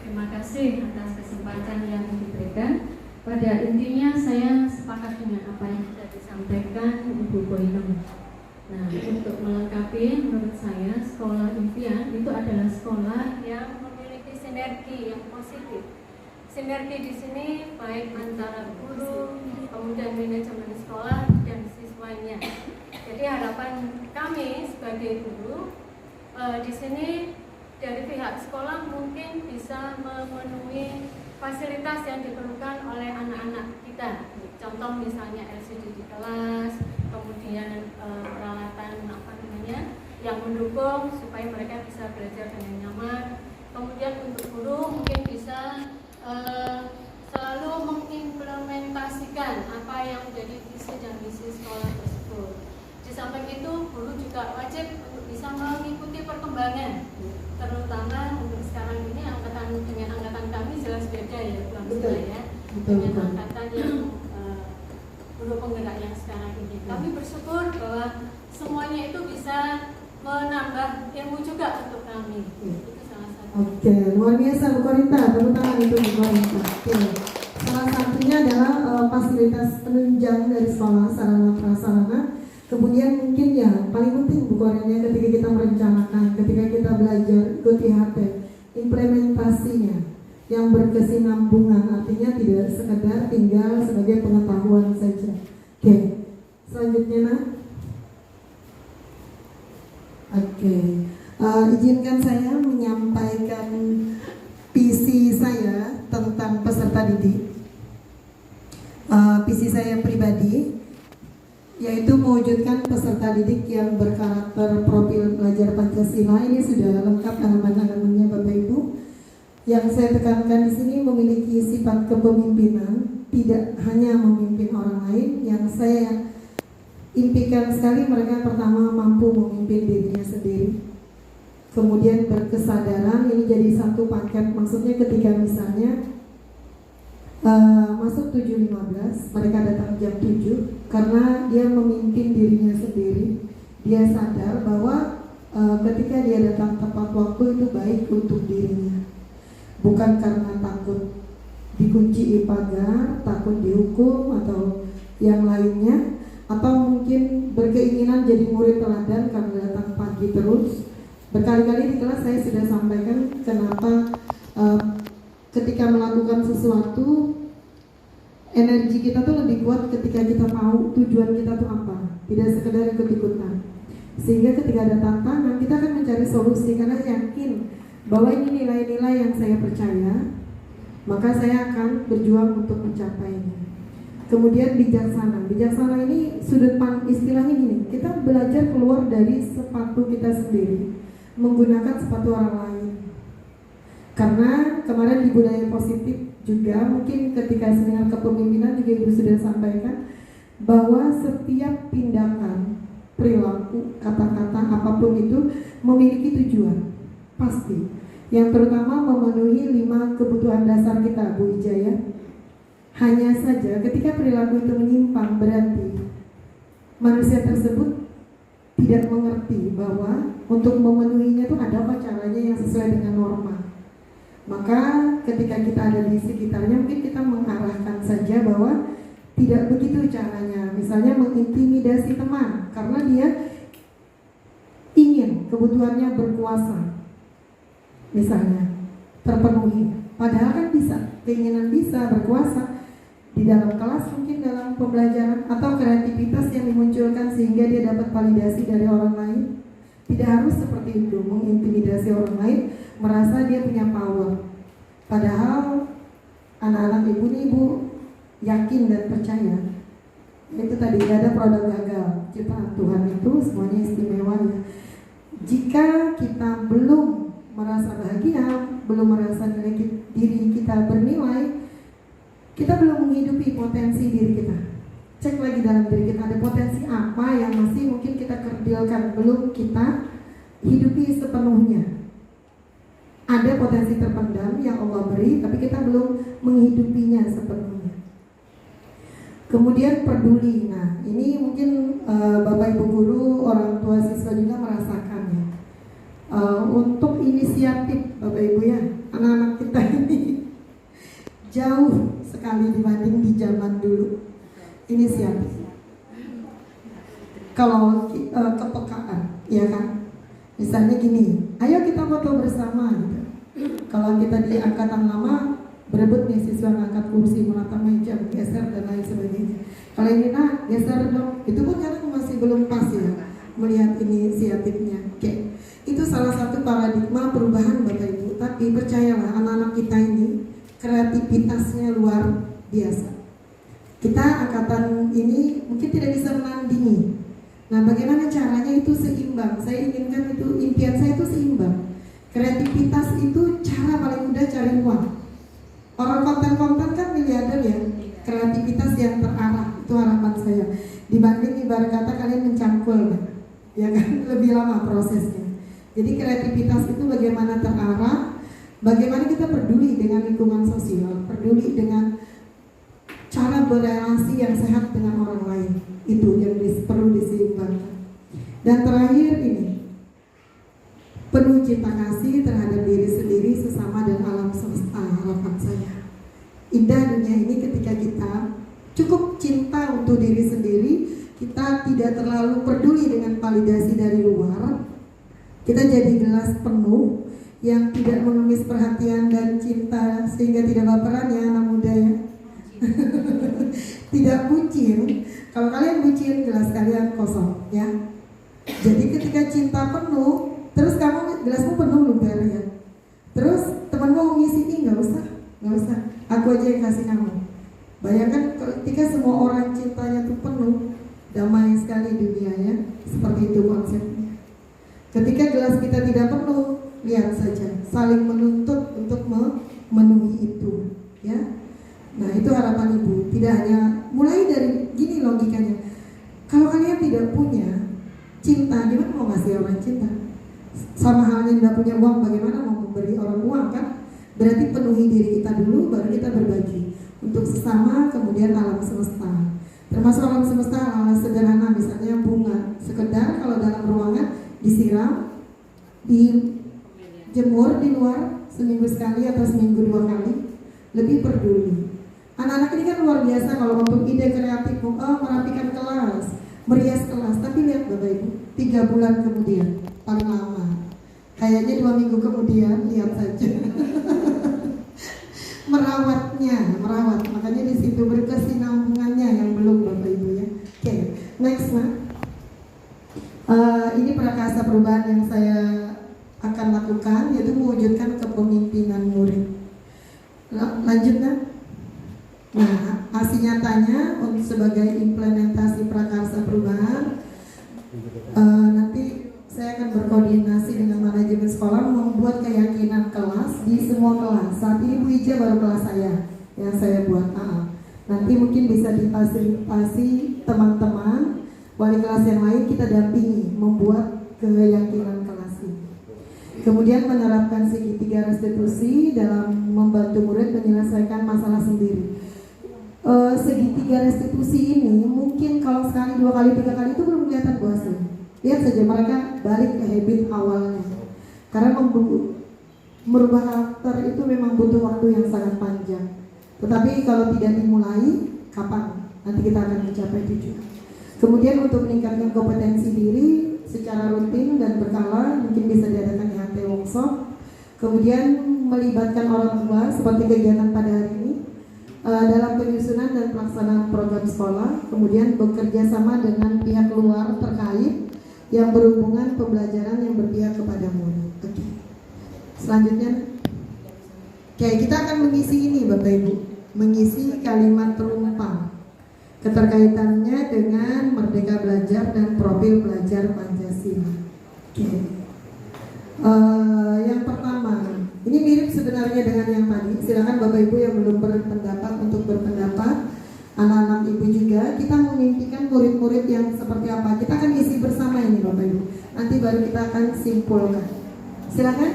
Terima kasih atas kesempatan yang diberikan. Pada intinya saya sepakat dengan apa yang sudah disampaikan Ibu Boinem. Nah, untuk melengkapi, menurut saya sekolah impian itu adalah sekolah yang memiliki sinergi yang positif. Sinergi di sini baik antara guru, kemudian manajemen sekolah dan siswanya. Jadi harapan kami sebagai guru di sini dari pihak sekolah mungkin bisa memenuhi fasilitas yang diperlukan oleh anak-anak kita. Contoh misalnya LCD di kelas, kemudian peralatan yang mendukung supaya mereka bisa belajar dengan nyaman. Kemudian untuk guru mungkin bisa selalu mengimplementasikan apa yang menjadi visi dan misi sekolah tersebut. Di samping itu, guru juga wajib untuk bisa mengikuti perkembangan, terutama untuk sekarang ini dengan angkatan kami jelas beda ya, dengan angkatan yang guru penggerak yang sekarang ini. Kami bersyukur bahwa semuanya itu bisa menambah ilmu juga untuk kami. Itu salah satu. Oke, luar biasa Bu Korita, tepuk tangan itu Bu Korita. Oke. Salah satunya adalah fasilitas penunjang dari sekolah, sarana prasarana. Kemudian mungkin ya paling penting Bu Korita ketika kita merencanakan, ketika kita belajar ikut IHT, implementasinya yang berkesinambungan, artinya tidak sekedar tinggal sebagai pengetahuan saja. Oke, selanjutnya Nah. Oke, izinkan saya menyampaikan visi saya tentang peserta didik. visi saya pribadi, yaitu mewujudkan peserta didik yang berkarakter profil pelajar Pancasila. Ini sudah lengkap elemen-elemennya Bapak Ibu. Yang saya tekankan di sini memiliki sifat kepemimpinan, tidak hanya memimpin orang lain. Yang saya impikan sekali mereka pertama mampu memimpin dirinya sendiri, kemudian berkesadaran. Ini jadi satu paket, maksudnya ketika misalnya masuk 7.15, mereka datang jam 7 karena dia memimpin dirinya sendiri. Dia sadar bahwa ketika dia datang tepat waktu itu baik untuk dirinya, bukan karena takut dikunci pagar, takut dihukum atau yang lainnya, atau mungkin berkeinginan jadi murid teladan karena datang pagi terus. Berkali-kali di kelas saya sudah sampaikan kenapa ketika melakukan sesuatu, energi kita tuh lebih kuat ketika kita tahu tujuan kita tuh apa, tidak sekedar ikut-ikutan. Sehingga ketika ada tantangan, kita akan mencari solusi karena yakin bahwa ini nilai-nilai yang saya percaya, maka saya akan berjuang untuk mencapainya. Kemudian bijaksana. Bijaksana ini sudut pandang istilahnya gini, kita belajar keluar dari sepatu kita sendiri, menggunakan sepatu orang lain. Karena kemarin di budaya positif juga, mungkin ketika seminar kepemimpinan juga Ibu sudah sampaikan bahwa setiap tindakan, perilaku, kata-kata apapun itu memiliki tujuan pasti, yang terutama memenuhi 5 kebutuhan dasar kita, Bu Wijaya. Hanya saja ketika perilaku itu menyimpang, berarti manusia tersebut tidak mengerti bahwa untuk memenuhinya itu ada apa caranya yang sesuai dengan norma. Maka ketika kita ada di sekitarnya, mungkin kita mengarahkan saja bahwa tidak begitu caranya. Misalnya mengintimidasi teman karena dia ingin kebutuhannya berkuasa, misalnya terpenuhi. Padahal kan bisa, keinginan bisa berkuasa di dalam kelas, mungkin dalam pembelajaran, atau kreativitas yang dimunculkan sehingga dia dapat validasi dari orang lain. Tidak harus seperti itu, mengintimidasi orang lain, merasa dia punya power. Padahal anak-anak ibu nih, Ibu yakin dan percaya, itu tadi gak ada produk gagal. Ciptaan Tuhan itu semuanya istimewa ya. Jika kita belum merasa bahagia, belum merasa diri kita bernilai, kita belum menghidupi potensi diri kita. Cek lagi dalam diri kita, ada potensi apa yang masih mungkin kita kerdilkan, belum kita hidupi sepenuhnya. Ada potensi terpendam yang Allah beri, tapi kita belum menghidupinya sepenuhnya. Kemudian peduli. Nah, ini mungkin Bapak Ibu guru, orang tua siswa juga merasakan ya. Untuk inisiatif Bapak Ibu ya, anak-anak kita ini jauh sekali dibanding di zaman dulu. Inisiatif. Kalau kepekaan, ya kan? Misalnya gini, ayo kita foto bersama gitu. Kalau kita di angkatan lama berebut nih, siswa ngangkat kursi, menata meja, geser dan lain sebagainya. Kalau ini nak geser dong, itu pun kadang masih belum pas ya melihat inisiatifnya. Oke, itu salah satu paradigma perubahan Bapak Ibu. Tapi percayalah anak-anak kita ini kreativitasnya luar biasa. Kita angkatan ini mungkin tidak bisa menandingi. Nah, bagaimana caranya itu seimbang? Saya inginkan itu, impian saya itu seimbang. Kreativitas itu cara paling mudah cari uang. Orang konten-konten kan miliarder ya. Kreativitas yang terarah itu harapan saya. Dibanding ibarat kata kalian mencangkul kan? Ya kan, lebih lama prosesnya. Jadi kreativitas itu bagaimana terarah, bagaimana kita peduli dengan lingkungan sosial, peduli dengan cara berrelasi yang sehat dengan orang lain. Itu yang perlu diseimbangkan. Dan terakhir ini, penuh cinta kasih terhadap diri sendiri, sesama dan alam semesta. Harapan saya indah dunia ini ketika kita cukup cinta untuk diri sendiri, kita tidak terlalu peduli dengan validasi dari luar. Kita jadi gelas penuh yang tidak mengemis perhatian dan cinta, sehingga tidak baperan ya anak muda ya. Tidak bucin. Kalau kalian bucin, gelas kalian kosong ya. Jadi ketika cinta penuh, terus kamu gelasmu penuh luber ya. Terus temanmu mau ngisi, nggak usah, aku aja yang kasih kamu. Bayangkan ketika semua orang cintanya itu penuh, damai sekali dunianya, seperti itu konsepnya. Ketika gelas kita tidak penuh, lihat saja, saling menuntut untuk memenuhi itu, ya. Nah, itu harapan ibu. Tidak hanya mulai dari gini logikanya. Kalau kalian tidak punya cinta, gimana mau ngasih orang cinta? Sama halnya tidak punya uang, bagaimana mau memberi orang uang, kan? Berarti penuhi diri kita dulu, baru kita berbagi untuk sesama, kemudian alam semesta. Termasuk alam semesta hal sederhana, misalnya bunga, sekedar kalau dalam ruangan disiram, dijemur di luar seminggu sekali atau seminggu 2 kali, lebih peduli. Anak-anak ini kan luar biasa kalau untuk ide kreatif, merapikan kelas, merias kelas. Tapi lihat Bapak Ibu, 3 bulan kemudian, paling lama, kayaknya 2 minggu kemudian, lihat saja. merawat. Makanya di situ berkesinambungannya yang belum Bapak Ibu ya. Oke, next Ma. Ini prakasa perubahan yang saya akan lakukan, yaitu mewujudkan kepemimpinan murid. Lanjut Nah, hasil nyatanya untuk sebagai implementasi prakarsa perubahan, nanti saya akan berkoordinasi dengan manajemen sekolah membuat keyakinan kelas di semua kelas. Saat ini Bu Ija baru kelas saya yang saya buat. Nanti mungkin bisa difasilitasi teman-teman wali kelas yang lain, kita dampingi membuat keyakinan kelas ini. Kemudian menerapkan segitiga restitusi dalam membantu murid menyelesaikan masalah sendiri. Segitiga restitusi ini mungkin kalau sekali, 2 kali, 3 kali itu belum kelihatan hasilnya. Lihat saja mereka balik ke habit awalnya. Karena merubah karakter itu memang butuh waktu yang sangat panjang. Tetapi kalau tidak dimulai, kapan? Nanti kita akan mencapai itu juga. Kemudian untuk meningkatkan kompetensi diri secara rutin dan berkala, mungkin bisa diadakan di HT workshop. Kemudian melibatkan orang tua seperti kegiatan pada hari ini dalam penyusunan dan pelaksanaan program sekolah. Kemudian bekerja sama dengan pihak luar terkait yang berhubungan pembelajaran yang berpihak kepada murid. Oke. Selanjutnya, kita akan mengisi ini Bapak Ibu, mengisi kalimat terumpam keterkaitannya dengan Merdeka Belajar dan profil pelajar Pancasila. Oke. Yang pertama, ini mirip sebenarnya dengan yang tadi. Silakan Bapak Ibu yang belum berpendapat untuk berpendapat. Anak-anak ibu juga, kita memimpikan murid-murid yang seperti apa. Kita akan isi bersama ini Bapak Ibu. Nanti baru kita akan simpulkan. Silakan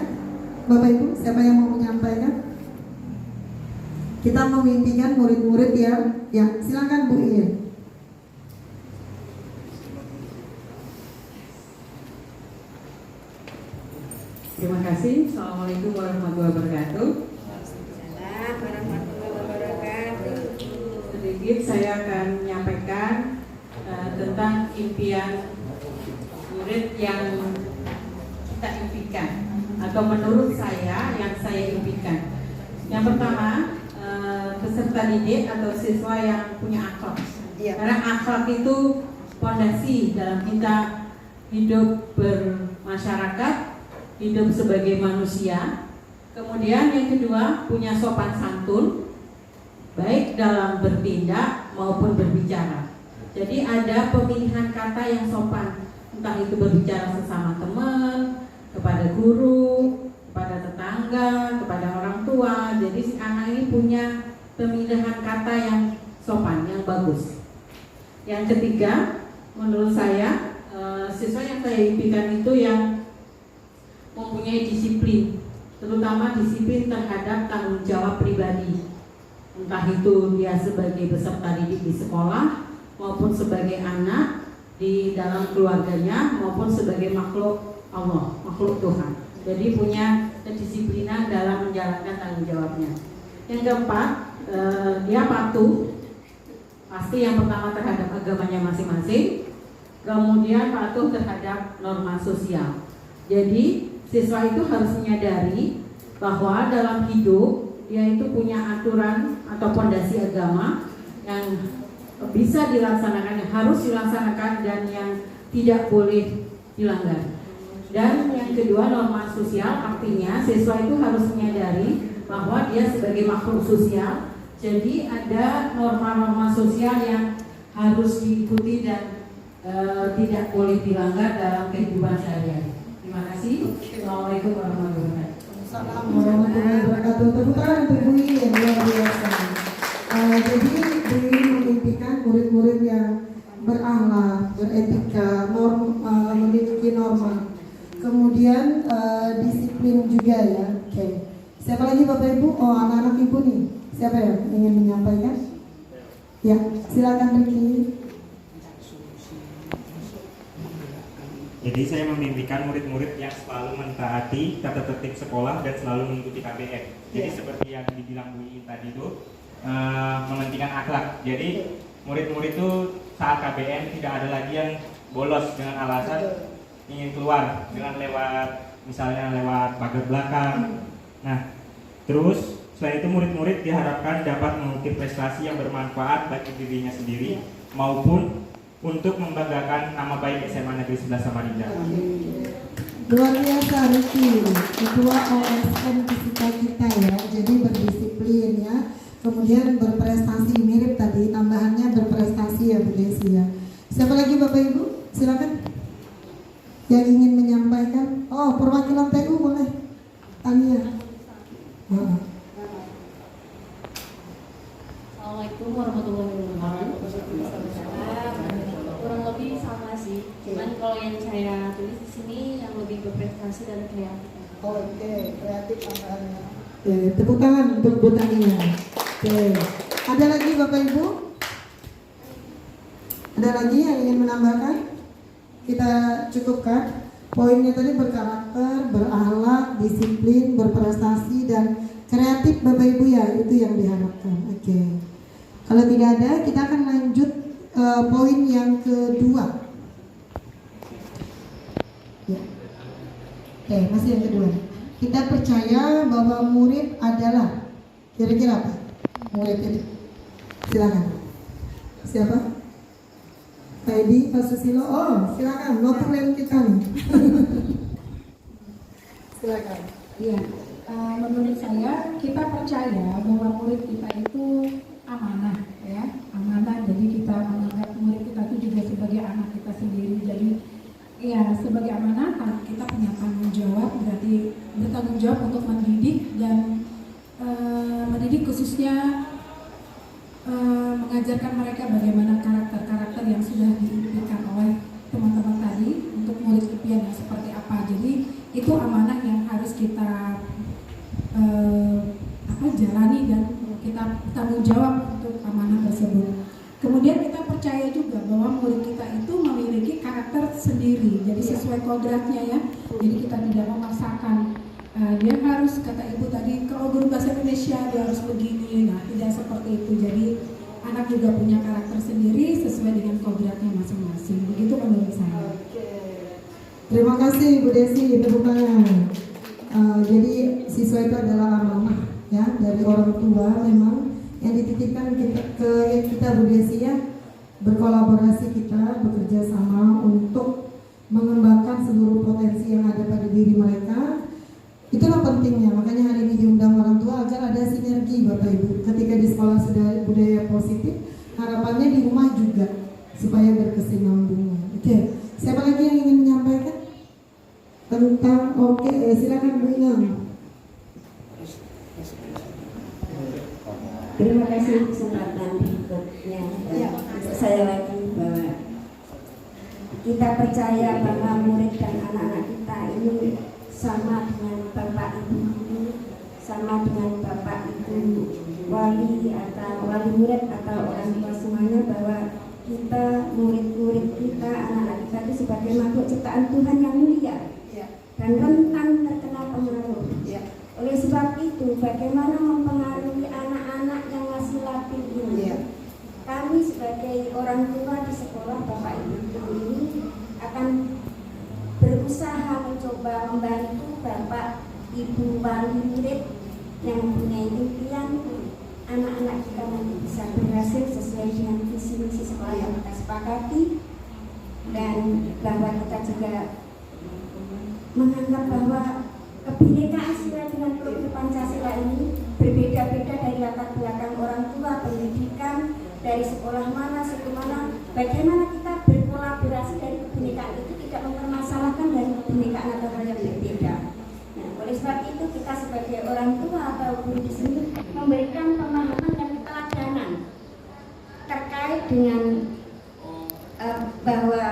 Bapak Ibu, siapa yang mau menyampaikan? Kita memimpikan murid-murid yang silakan Bu Iin. Terima kasih. Assalamualaikum warahmatullahi wabarakatuh. Sedikit saya akan menyampaikan tentang impian murid yang kita impikan, atau menurut saya yang saya impikan. Yang pertama, peserta didik atau siswa yang punya akhlak. Karena akhlak itu fondasi dalam kita hidup bermasyarakat, hidup sebagai manusia. Kemudian yang kedua, punya sopan santun, baik dalam bertindak maupun berbicara. Jadi ada pemilihan kata yang sopan, entah itu berbicara sesama teman, kepada guru, kepada tetangga, kepada orang tua. Jadi si anak ini punya pemilihan kata yang sopan, yang bagus. Yang ketiga, menurut saya siswa yang saya impikan itu yang mempunyai disiplin, terutama disiplin terhadap tanggung jawab pribadi, entah itu dia sebagai peserta didik di sekolah maupun sebagai anak di dalam keluarganya maupun sebagai makhluk Allah, makhluk Tuhan. Jadi punya kedisiplinan dalam menjalankan tanggung jawabnya. Yang keempat, dia patuh, pasti yang pertama terhadap agamanya masing-masing, kemudian patuh terhadap norma sosial. Jadi siswa itu harus menyadari bahwa dalam hidup dia itu punya aturan atau fondasi agama yang bisa dilaksanakan, yang harus dilaksanakan dan yang tidak boleh dilanggar. Dan yang kedua, norma sosial, artinya siswa itu harus menyadari bahwa dia sebagai makhluk sosial Jadi ada norma-norma sosial yang harus diikuti dan tidak boleh dilanggar dalam kehidupan sehari-hari. Terima kasih. Assalamualaikum warahmatullahi wabarakatuh. Assalamualaikum warahmatullahi wabarakatuh. Tepuk tangan untuk Bu Iin, luar biasa. Jadi Bu Iin memimpikan murid-murid yang berakhlak, beretika, memiliki norma, kemudian disiplin juga ya. Oke. Siapa lagi Bapak Ibu? Oh, anak-anak Ibu nih. Siapa yang ingin menyampaikan? Ya, silakan Ricky. Jadi saya memimpikan murid-murid yang selalu mentaati tata tertib sekolah dan selalu mengikuti KBM. Jadi seperti yang dibilang Bu Iin tadi itu mementingkan akhlak. Jadi murid-murid itu saat KBM tidak ada lagi yang bolos dengan alasan ingin keluar dengan misalnya lewat pagar belakang. Nah, terus selain itu murid-murid diharapkan dapat mengukir prestasi yang bermanfaat bagi dirinya sendiri maupun untuk membanggakan nama baik SMA Negeri 11 Samarinda. Luar biasa Ricky, Ketua OSN Fisika kita ya, jadi berdisiplin ya, kemudian berprestasi, mirip tadi tambahannya berprestasi ya Bu Desi ya. Siapa lagi Bapak Ibu? Silakan yang ingin menyampaikan. Oh, perwakilan TU boleh, Tania. Assalamualaikum warahmatullahi wabarakatuh. Kurang lebih sama sih, cuman kalau yang saya tulis di sini yang lebih berprestasi dan kreatif. Oke, kreatif tambahannya. Oke, tepuk tangan untuk Bu Tania. Oke, ada lagi Bapak Ibu? Ada lagi yang ingin menambahkan? Kita cukupkan. Poinnya tadi berkarakter, berakhlak, disiplin, berprestasi, dan kreatif Bapak Ibu ya, itu yang diharapkan. Oke. Kalau tidak ada, kita akan lanjut poin yang kedua. Ya. Oke, masih yang kedua. Kita percaya bahwa murid adalah kira-kira apa? Murid itu. Silakan. Siapa? Edi, Pak Susilo. Oh, silakan. Notulen kita nih. Silakan. Iya. Menurut saya kita percaya bahwa murid kita itu amanah ya, amanah. Jadi kita menganggap murid kita itu juga sebagai anak kita sendiri. Jadi ya sebagai amanah kita punya tanggung jawab, berarti bertanggung jawab untuk mendidik dan mendidik khususnya mengajarkan mereka bagaimana karakter-karakter yang sudah diimpikan oleh teman-teman tadi untuk murid impian yang seperti apa. Jadi itu amanah yang harus kita jalani dan kita tanggung jawab untuk amanah tersebut. Kemudian kita percaya juga bahwa murid kita itu memiliki karakter sendiri, jadi sesuai kodratnya ya. Jadi kita tidak memaksakan dia harus, kata ibu tadi, kalau guru bahasa Indonesia dia harus begini. Nah, tidak seperti itu. Jadi anak juga punya karakter sendiri sesuai dengan kodratnya masing-masing. Begitu menurut saya. Terima kasih Bu Desi, tepuk tangan. Jadi siswa itu adalah amanah ya dari orang tua memang yang dititipkan kita Bu Desi ya, berkolaborasi kita bekerja sama untuk mengembangkan seluruh potensi yang ada pada diri mereka. Itulah pentingnya, makanya hari ini diundang orang tua agar ada sinergi Bapak Ibu. Ketika di sekolah sudah budaya positif, harapannya di rumah juga supaya berkesinambungan. Oke, siapa lagi yang ingin menyampaikan tentang silakan Bu Inam. Terima kasih kesempatan berikutnya. Saya lagi bahwa kita percaya bahwa murid dan anak-anak kita ini sama dengan Bapak Ibu, sama dengan Bapak Ibu wali atau wali murid atau orang tua semuanya, bahwa kita murid-murid kita, anak-anak kita itu sebagai makhluk ciptaan Tuhan yang mulia dan rentan terkena pengaruh. Oleh sebab itu, bagaimana mempengaruhi anak-anak yang masih labil ini? Kami sebagai orang tua di sekolah Bapak Ibu ini akan berusaha mencoba membantu Bapak Ibu wali murid yang mempunyai impian anak-anak kita nanti bisa berhasil sesuai dengan visi misi sekolah yang kita sepakati, dan bahwa kita juga menganggap bahwa kebinekaan sesuai dengan program Pancasila ini berbeda-beda dari latar belakang orang tua dari sekolah mana, suku mana, bagaimana kita berkolaborasi dari kebinekaan itu tidak mempermasalahkan dari kebinekaan atau hal yang berbeda. Nah, oleh sebab itu kita sebagai orang tua atau guru di sini memberikan pemahaman dan keteladanan terkait dengan bahwa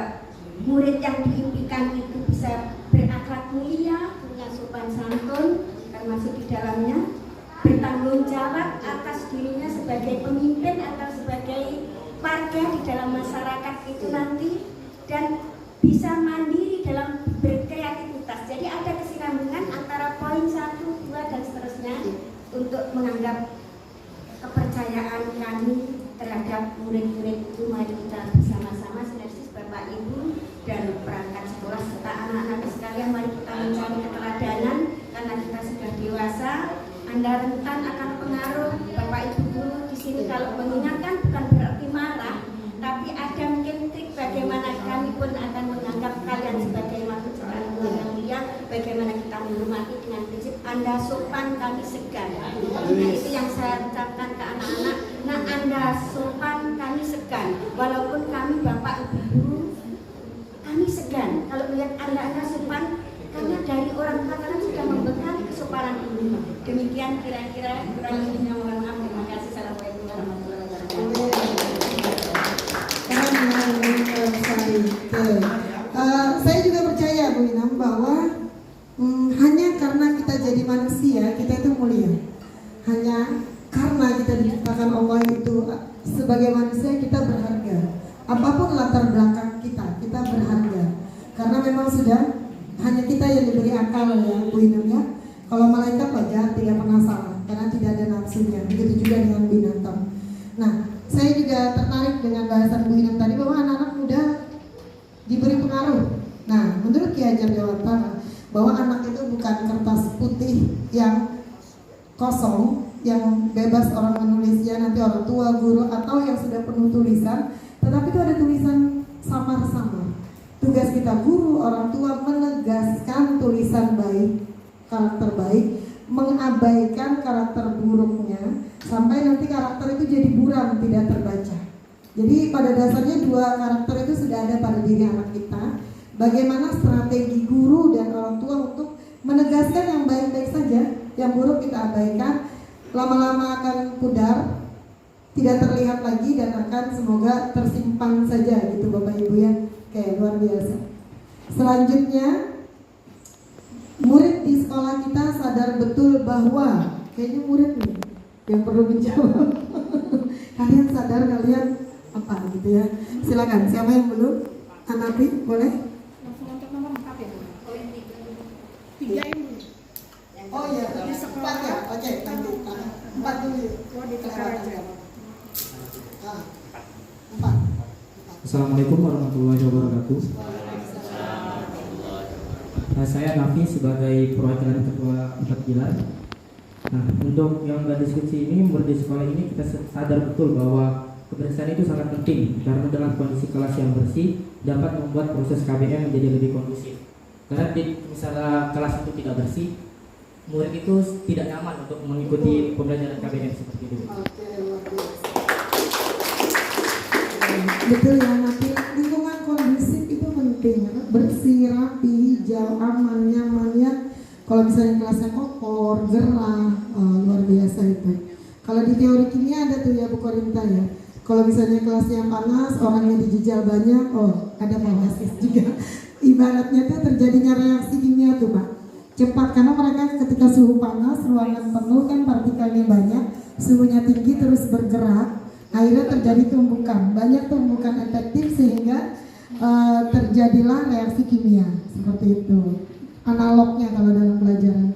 murid yang diimpikan itu bisa berakhlak mulia, punya sopan santun, termasuk di dalamnya bertanggung jawab atas dirinya sebagai pemimpin atau sebagai warga di dalam masyarakat itu nanti, dan bisa mandiri dalam berkreativitas. Jadi ada kesinambungan antara poin 1, 2 dan seterusnya untuk menganggap kepercayaan kami terhadap murid-murid itu. Mari kita bersama-sama sinergis Bapak Ibu dan perangkat sekolah serta anak-anak sekalian, mari kita mencari keteladanan karena kita sudah dewasa. Anda rentan akan pengaruh Bapak Ibu guru di sini. Kalau mengingatkan bukan berarti marah, tapi ada mungkin trik bagaimana kami pun akan menganggap kalian sebagai makhluk ciptaan Tuhan yang mulia. Bagaimana kita menghormati dengan prinsip Anda sopan, kami segan. Nah, itu yang saya ucapkan ke anak-anak. Nah, Anda sopan, kami segan. Walaupun kami Bapak Ibu guru, kami segan. Kalau melihat Anda sopan, karena dari orang tua kalian sudah membekali kesopanan ini. Demikian kira-kira, kurang lebihnya mohon maaf. Terima kasih. Assalamualaikum warahmatullahi wabarakatuh. Saya juga percaya Bu Inam bahwa hanya karena kita jadi manusia kita itu mulia. Hanya karena kita diciptakan Allah itu sebagai manusia kita berharga. Apapun latar belakang kita berharga. Karena memang sudah hanya kita yang diberi akal ya Bu Inam ya. Kalau malaikat wajar tidak pernah salah karena tidak ada nafsunya. Begitu juga dengan binatang. Nah, saya juga tertarik dengan bahasan Bu Inam tadi bahwa anak-anak muda diberi pengaruh. Nah, menurut Ki Hajar Dewantara bahwa anak itu bukan kertas putih yang kosong, yang bebas orang menulisnya, nanti orang tua, guru, atau yang sudah penuh tulisan, tetapi itu ada tulisan samar-samar. Tugas kita guru, orang tua menegaskan tulisan baik, karakter baik, mengabaikan karakter buruknya, sampai nanti karakter itu jadi buram, tidak terbaca. Jadi pada dasarnya dua karakter itu sudah ada pada diri anak kita. Bagaimana strategi guru dan orang tua untuk menegaskan yang baik-baik saja, yang buruk kita abaikan, lama-lama akan pudar, tidak terlihat lagi dan akan semoga tersimpan saja gitu Bapak Ibu ya, kayak luar biasa. Selanjutnya, murid di sekolah kita sadar betul bahwa kayaknya murid nih yang perlu menjawab. Kalian sadar kalian apa gitu ya? Silakan, siapa yang belum? Anapi, boleh? Langsung untuk nomor 4 ya. Poin 3 ini. Oh iya, 4 ya. Oke, nanti 4 dulu. Oh, ditukar aja. 4. Assalamualaikum warahmatullahi wabarakatuh. Saya Nafi sebagai perwakilan ketua 4 Pilar. Nah, untuk yang berdiskusi ini, murid di sekolah ini kita sadar betul bahwa kebersihan itu sangat penting karena dengan kondisi kelas yang bersih dapat membuat proses KBM menjadi lebih kondusif. Karena misalnya kelas itu tidak bersih, murid itu tidak nyaman untuk mengikuti pembelajaran KBM seperti itu. Betul ya, nanti lingkungan kondusif itu penting, bersih, rapi, hijau, aman, nyaman ya. Kalau misalnya kelasnya kotor, gerah, luar biasa itu. Kalau di teori kimia ada tuh ya Bu Korinta ya. Kalau misalnya kelasnya panas, orangnya dijejal banyak, oh ada pemasis juga. Ibaratnya tuh terjadinya reaksi kimia tuh Pak. Cepat karena mereka ketika suhu panas, ruangan penuh kan partikelnya banyak, suhunya tinggi terus bergerak. Akhirnya terjadi tumbukan, banyak tumbukan efektif sehingga terjadilah reaksi kimia seperti itu. Analognya kalau dalam pelajaran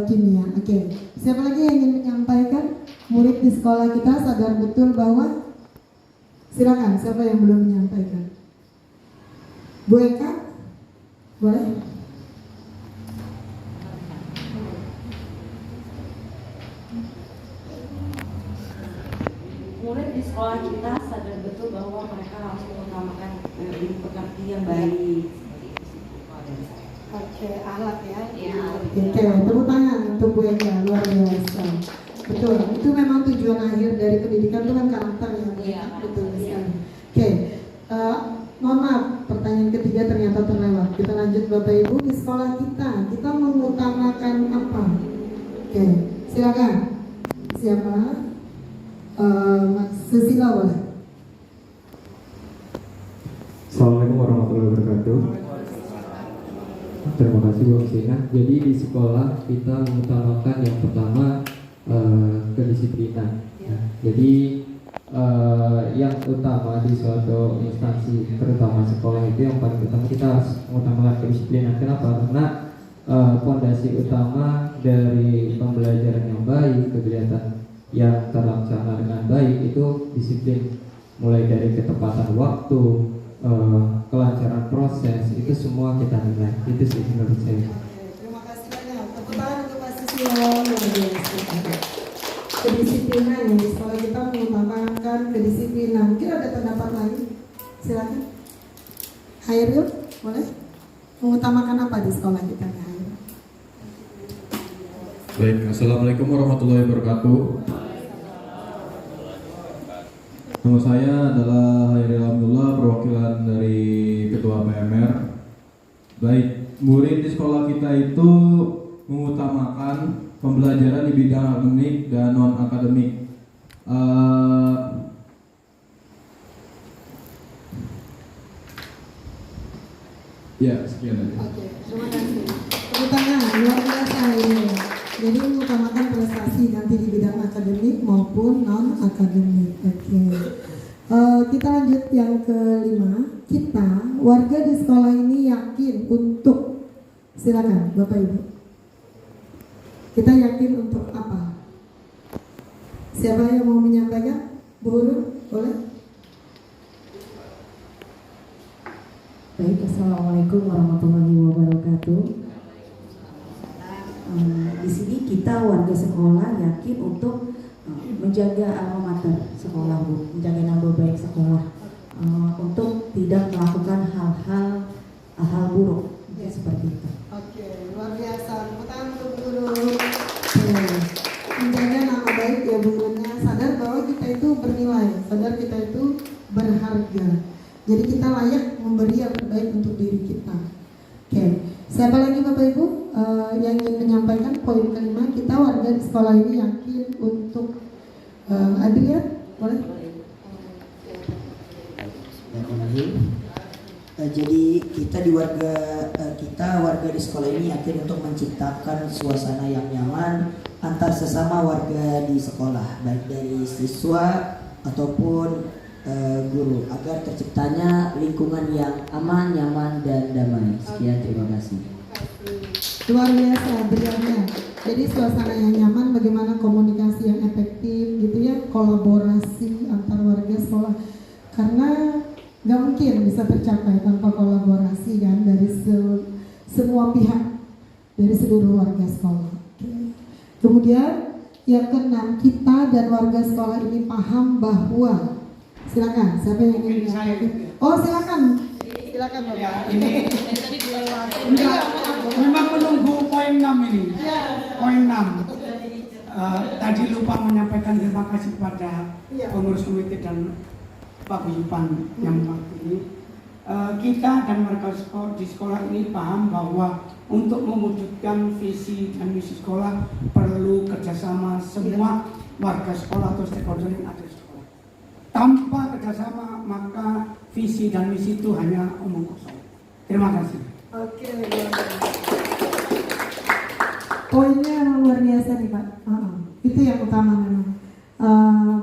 kimia. Oke. Siapa lagi yang ingin menyampaikan? Murid di sekolah kita sadar betul bahwa, silakan siapa yang belum menyampaikan? Bu Eka, boleh? Murid di sekolah kita sadar betul bahwa mereka harus mengutamakan ilmu pekerti yang baik. Oke, alat ya. Oke, tepuk tangan untuk Bu Eka, luar biasa. Betul, itu memang tujuan akhir dari pendidikan itu kan karakter ya. Iya, betul sekali. Oke, mohon maaf, pertanyaan ketiga ternyata terlewat. Kita lanjut Bapak Ibu, di sekolah kita mengutamakan apa? Oke, silakan. Siapa? Mas Susila boleh. Assalamualaikum warahmatullahi wabarakatuh. Terima kasih Bu Sina. Jadi di sekolah kita mengutamakan yang pertama kedisiplinan. Ya. Jadi yang utama di suatu instansi, terutama sekolah itu yang paling utama kita harus mengutamakan kedisiplinan. Kenapa? Karena fondasi utama dari pembelajaran yang baik, kegiatan yang terlaksana dengan baik itu disiplin, mulai dari ketepatan waktu, kelancaran proses, itu semua kita nilai. Itu sih menurut saya. Terima kasih banyak. Tepuk tangan untuk Mas Susilo. Kedisiplinan ya, di sekolah kita mengutamakan kedisiplinan. Mungkin ada pendapat lain? Silakan. Hairil, boleh? Mengutamakan apa di sekolah kita? Baik, Assalamualaikum warahmatullahi wabarakatuh. Nama saya adalah Hairil Abdullah, perwakilan dari Ketua PMR. Baik, murid di sekolah kita itu mengutamakan pembelajaran di bidang akademik dan non-akademik. Ya, sekian aja. Oke, terima kasih. Tepuk tangan, luar biasa ini. Jadi mengutamakan prestasi nanti di bidang akademik maupun non-akademik. Oke. Kita lanjut yang kelima. Kita, warga di sekolah ini yakin untuk, silakan Bapak Ibu. Kita yakin untuk apa? Siapa yang mau menyampaikan? Bu Hurun, boleh? Baik, Assalamualaikum warahmatullahi wabarakatuh. Di sini kita warga sekolah yakin untuk menjaga alma mater sekolah, Bu, menjaga nama baik sekolah, untuk tidak melakukan hal buruk, seperti itu. Oke, luar biasa. Tangan untuk guru. Menjaga nama baik ya Bu Hurunnya, sadar bahwa kita itu bernilai, sadar kita itu berharga. Jadi kita layak memberi yang terbaik untuk diri kita. Oke, siapa lagi Bapak Ibu yang ingin menyampaikan poin kelima? Kita warga di sekolah ini yakin untuk Adrian, boleh? Jadi kita warga di sekolah ini yakin untuk menciptakan suasana yang nyaman antar sesama warga di sekolah, baik dari siswa ataupun guru, agar terciptanya lingkungan yang aman, nyaman, dan damai. Sekian, terima kasih. Luar biasa beriannya. Jadi suasana yang nyaman, bagaimana komunikasi yang efektif gitu ya, kolaborasi antar warga sekolah. Karena nggak mungkin bisa tercapai tanpa kolaborasi kan dari semua pihak, dari seluruh warga sekolah. Kemudian yang keenam, kita dan warga sekolah ini paham bahwa, silakan, siapa yang ingin menyampaikan? Oh silakan Bapak. Ini memang menunggu poin 6 ini. Poin 6. Tadi lupa menyampaikan terima kasih kepada pengurus komite dan Pak Guyupan yang mewakili. Kita dan warga sekolah di sekolah ini paham bahwa untuk mewujudkan visi dan misi sekolah perlu kerjasama semua warga sekolah atau stakeholder yang ada di sekolah. Tanpa kerjasama maka visi dan misi itu hanya omong kosong. Terima kasih. Oke, poinnya luar biasa nih Pak. Itu yang utama memang.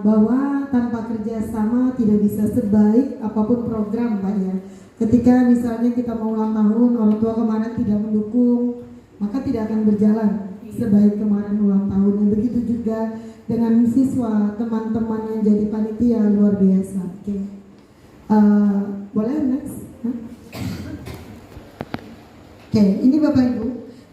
Bahwa tanpa kerjasama tidak bisa sebaik apapun program Pak ya. Ketika misalnya kita mau ulang tahun, orang tua kemarin tidak mendukung, maka tidak akan berjalan sebaik kemarin ulang tahun. Dan begitu juga dengan siswa, teman-teman yang jadi panitia, luar biasa. Oke. Boleh next? Oke, ini Bapak Ibu,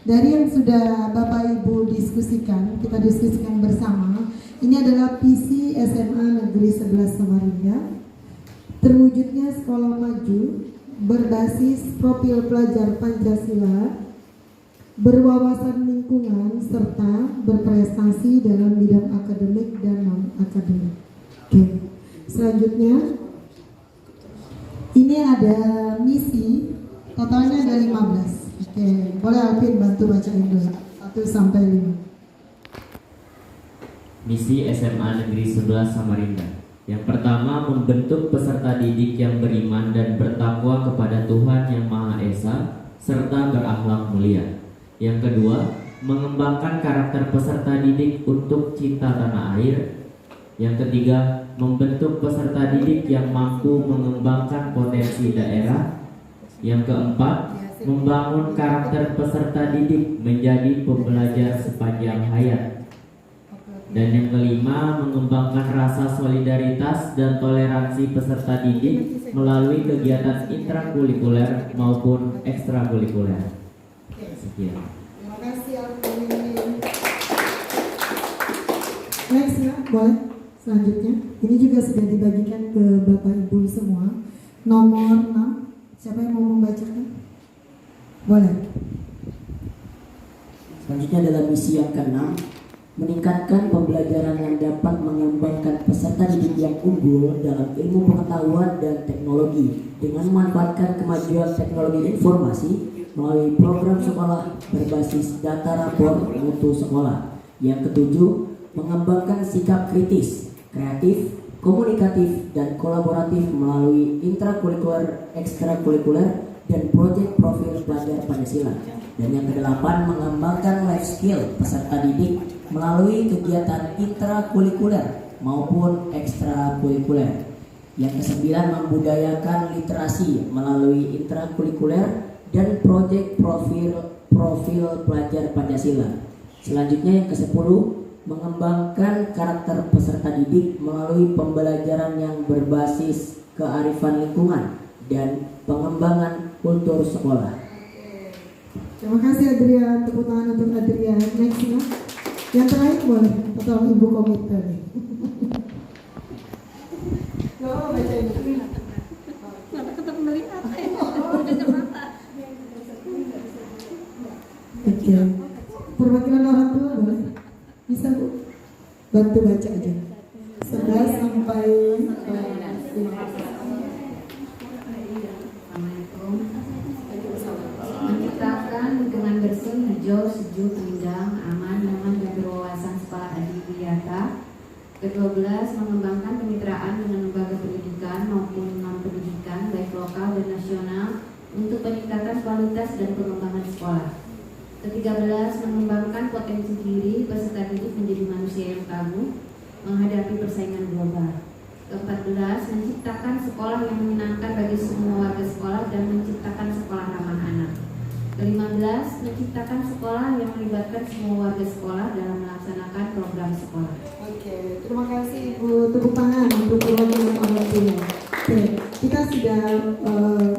dari yang sudah Bapak Ibu diskusikan, kita diskusikan bersama. Ini adalah visi SMA Negeri 11 Samarinda. Terwujudnya sekolah maju berbasis profil pelajar Pancasila berwawasan lingkungan, serta berprestasi dalam bidang akademik dan non-akademik. Oke, selanjutnya ini ada misi, totalnya ada 15. Oke, boleh Alvin bantu bacain dulu 1 sampai 5. Misi SMA Negeri 11 Samarinda. Yang pertama, membentuk peserta didik yang beriman dan bertakwa kepada Tuhan Yang Maha Esa serta berakhlak mulia. Yang kedua, mengembangkan karakter peserta didik untuk cinta tanah air. Yang ketiga, membentuk peserta didik yang mampu mengembangkan potensi daerah. Yang keempat, membangun karakter peserta didik menjadi pembelajar sepanjang hayat. Dan yang kelima, mengembangkan rasa solidaritas dan toleransi peserta didik melalui kegiatan intrakurikuler maupun ekstrakurikuler. Sekian. Terima kasih Alvin. Next ya, boleh. Selanjutnya, ini juga sudah dibagikan ke Bapak Ibu semua. Nomor 6, siapa yang mau membacakan? Boleh. Selanjutnya adalah misi yang ke-6, meningkatkan pembelajaran yang dapat mengembangkan peserta didik yang unggul dalam ilmu pengetahuan dan teknologi dengan memanfaatkan kemajuan teknologi informasi melalui program sekolah berbasis data rapor mutu sekolah. Yang ketujuh, mengembangkan sikap kritis, kreatif, komunikatif, dan kolaboratif melalui intrakurikuler, ekstrakurikuler, dan proyek profil pelajar Pancasila. Dan yang kedelapan, mengembangkan life skill peserta didik melalui kegiatan intrakurikuler maupun ekstrakurikuler. Yang kesembilan, membudayakan literasi melalui intrakurikuler dan proyek profil pelajar Pancasila. Selanjutnya yang ke-10, mengembangkan karakter peserta didik melalui pembelajaran yang berbasis kearifan lingkungan dan pengembangan kultur sekolah. Terima kasih Adrian, tepuk tangan untuk Adrian. Next ya. Yang terakhir boleh, atau Ibu Komite nih. Baca ini. Tetap melihat. Oke. Perwakilan orang tua boleh? Bisa Bu? Bantu baca aja. 11 sampai 15. Menciptakan lingkungan bersih, hijau, sejuk, indah, aman, nyaman, dan berwawasan sekolah adiwiyata. Ke-12, mengembangkan kemitraan dengan lembaga pendidikan maupun non-pendidikan baik lokal dan nasional untuk peningkatan kualitas dan pengembangan sekolah. Ke-13, mengembangkan potensi diri peserta didik menjadi manusia yang tangguh menghadapi persaingan global. Ke-14, menciptakan sekolah yang menyenangkan bagi semua warga sekolah dan menciptakan sekolah ramah anak. Ke-15, menciptakan sekolah yang melibatkan semua warga sekolah dalam melaksanakan program sekolah. Oke, terima kasih Ibu. Tepuk tangan untuk perwakilan orang tua. Oke, kita sudah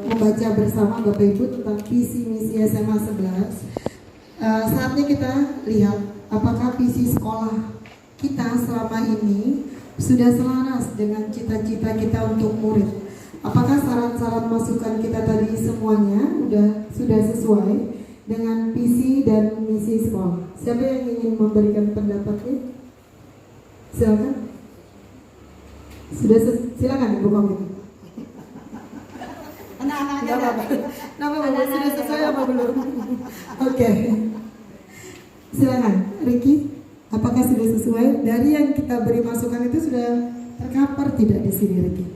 membaca bersama Bapak Ibu tentang visi misi SMA 11. Saatnya kita lihat apakah visi sekolah kita selama ini sudah selaras dengan cita-cita kita untuk murid. Apakah saran-saran masukan kita tadi semuanya sudah sesuai dengan visi dan misi sekolah? Siapa yang ingin memberikan pendapatnya? Silakan. Silakan Ibu Komite. Anak-anaknya Nama sudah sesuai apa belum? Oke. Silakan, Ricky. Apakah sudah sesuai? Dari yang kita beri masukan itu sudah tercover tidak di sini, Ricky?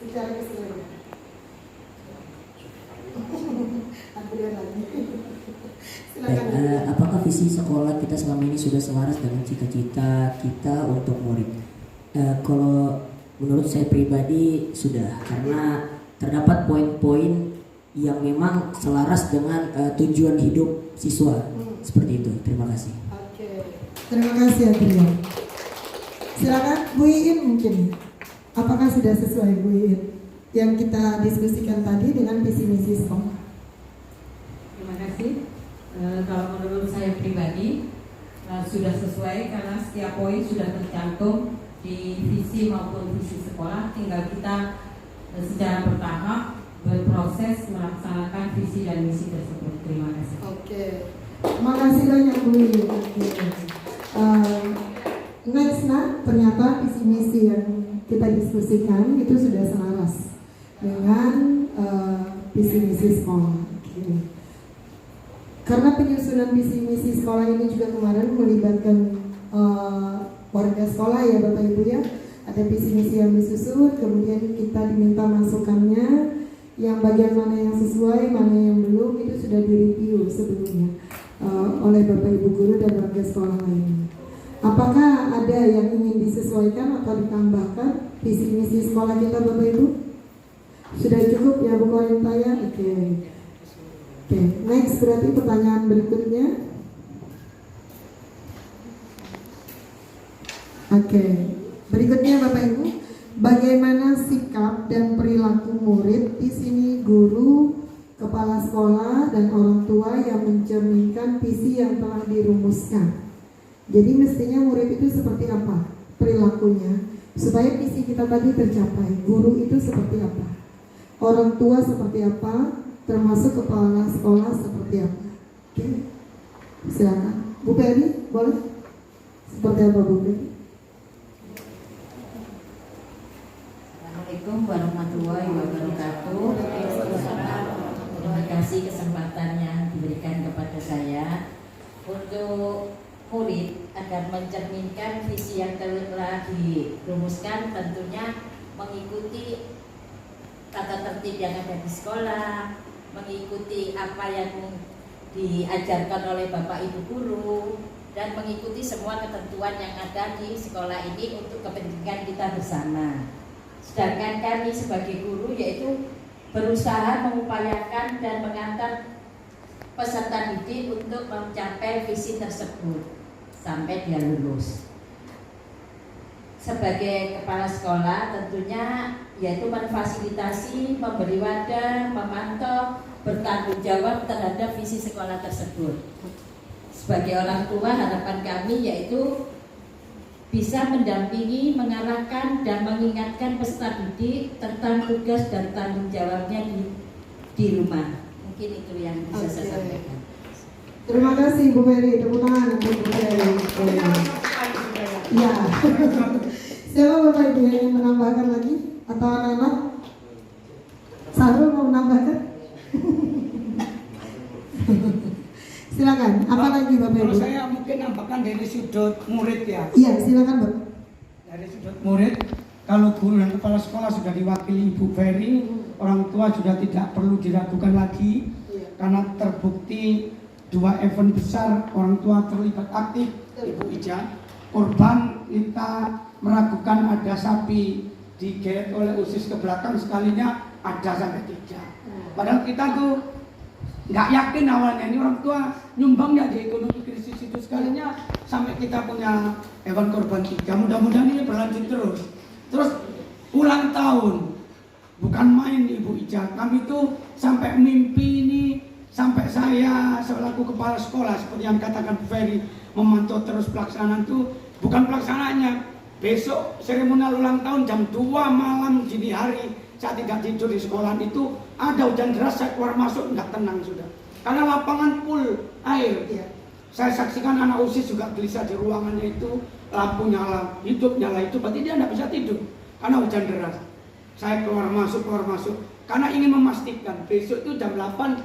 Secara keseluruhan. Baik, apakah visi sekolah kita selama ini sudah selaras dengan cita-cita kita untuk murid? Kalau menurut saya pribadi sudah, karena terdapat poin-poin yang memang selaras dengan tujuan hidup siswa. Seperti itu. Terima kasih. Terima kasih Adrian. Silakan Bu Iin mungkin. Apakah sudah sesuai Bu Iin yang kita diskusikan tadi dengan visi misi sekolah? Terima kasih. Kalau menurut saya pribadi sudah sesuai karena setiap poin sudah tercantum di visi maupun visi sekolah. Tinggal kita secara bertahap berproses melaksanakan visi dan misi tersebut. Terima kasih. Oke, terima kasih banyak Bu Lili. Next, ternyata visi misi yang kita diskusikan itu sudah selaras dengan visi misi sekolah. Karena penyusunan visi misi sekolah ini juga kemarin melibatkan warga sekolah ya Bapak Ibu ya. Ada visi misi yang disusun, kemudian kita diminta masukannya, yang bagian mana yang sesuai, mana yang belum, itu sudah direview sebelumnya oleh Bapak Ibu guru dan warga sekolah lainnya. Apakah ada yang ingin disesuaikan atau ditambahkan visi misi sekolah kita Bapak Ibu? Sudah cukup ya Bu Korintaya? Oke. Next, berarti pertanyaan berikutnya. Berikutnya Bapak Ibu, bagaimana sikap dan perilaku murid di sini guru, kepala sekolah dan orang tua yang mencerminkan visi yang telah dirumuskan. Jadi mestinya murid itu seperti apa perilakunya supaya visi kita tadi tercapai. Guru itu seperti apa, orang tua seperti apa, termasuk kepala sekolah seperti apa. Silakan Bu Peri, boleh? Seperti apa Bu Peri? Assalamualaikum warahmatullahi wabarakatuh. Terima kasih kesempatan yang diberikan kepada saya untuk murid agar mencerminkan visi yang telah dirumuskan, tentunya mengikuti tata tertib yang ada di sekolah, mengikuti apa yang diajarkan oleh Bapak Ibu guru, dan mengikuti semua ketentuan yang ada di sekolah ini untuk kepentingan kita bersama. Sedangkan kami sebagai guru yaitu berusaha mengupayakan dan mengantar peserta didik untuk mencapai visi tersebut sampai dia lulus. Sebagai kepala sekolah tentunya yaitu memfasilitasi, memberi wadah, memantau, bertanggung jawab terhadap visi sekolah tersebut. Sebagai orang tua harapan kami yaitu bisa mendampingi, mengarahkan dan mengingatkan peserta didik tentang tugas dan tanggung jawabnya di rumah. Mungkin itu yang bisa saya sampaikan. Terima kasih Bu Peri, tepuk tangan untuk Bu Peri. Ya. Siapa Bapak Ibu yang ingin menambahkan lagi atau anak-anak? Sarul mau menambahkan? Silakan. Apa lagi Bapak Ibu? Kalau saya mungkin nambahkan dari sudut murid ya. Iya, silakan Bapak. Dari sudut murid, kalau guru dan kepala sekolah sudah diwakili Ibu Ferry, orang tua sudah tidak perlu diragukan lagi karena terbukti 2 event besar orang tua terlibat aktif. Ibu Ija, korban kita meragukan ada sapi digeret oleh usus ke belakang, sekalinya ada sampai 3. Padahal kita tuh nggak yakin awalnya ini orang tua nyumbang ya di ekonomi krisis itu, sekalinya sampai kita punya hewan korban 3. Mudah-mudahan ini berlanjut terus. Terus ulang tahun bukan main Ibu Ija, kami tuh sampai mimpi ini, sampai saya selaku kepala sekolah seperti yang katakan Bu Ferry memantau terus pelaksanaan itu, bukan pelaksanaannya. Besok seremonial ulang tahun jam 2 malam dini hari, saya tidak tidur di sekolah itu, ada hujan deras, saya keluar masuk nggak tenang sudah. Karena lapangan full air. Saya saksikan anak OSIS juga gelisah di ruangannya itu, lampu nyala, hidup nyala itu, berarti dia nggak bisa tidur karena hujan deras. Saya keluar masuk karena ingin memastikan besok itu jam 8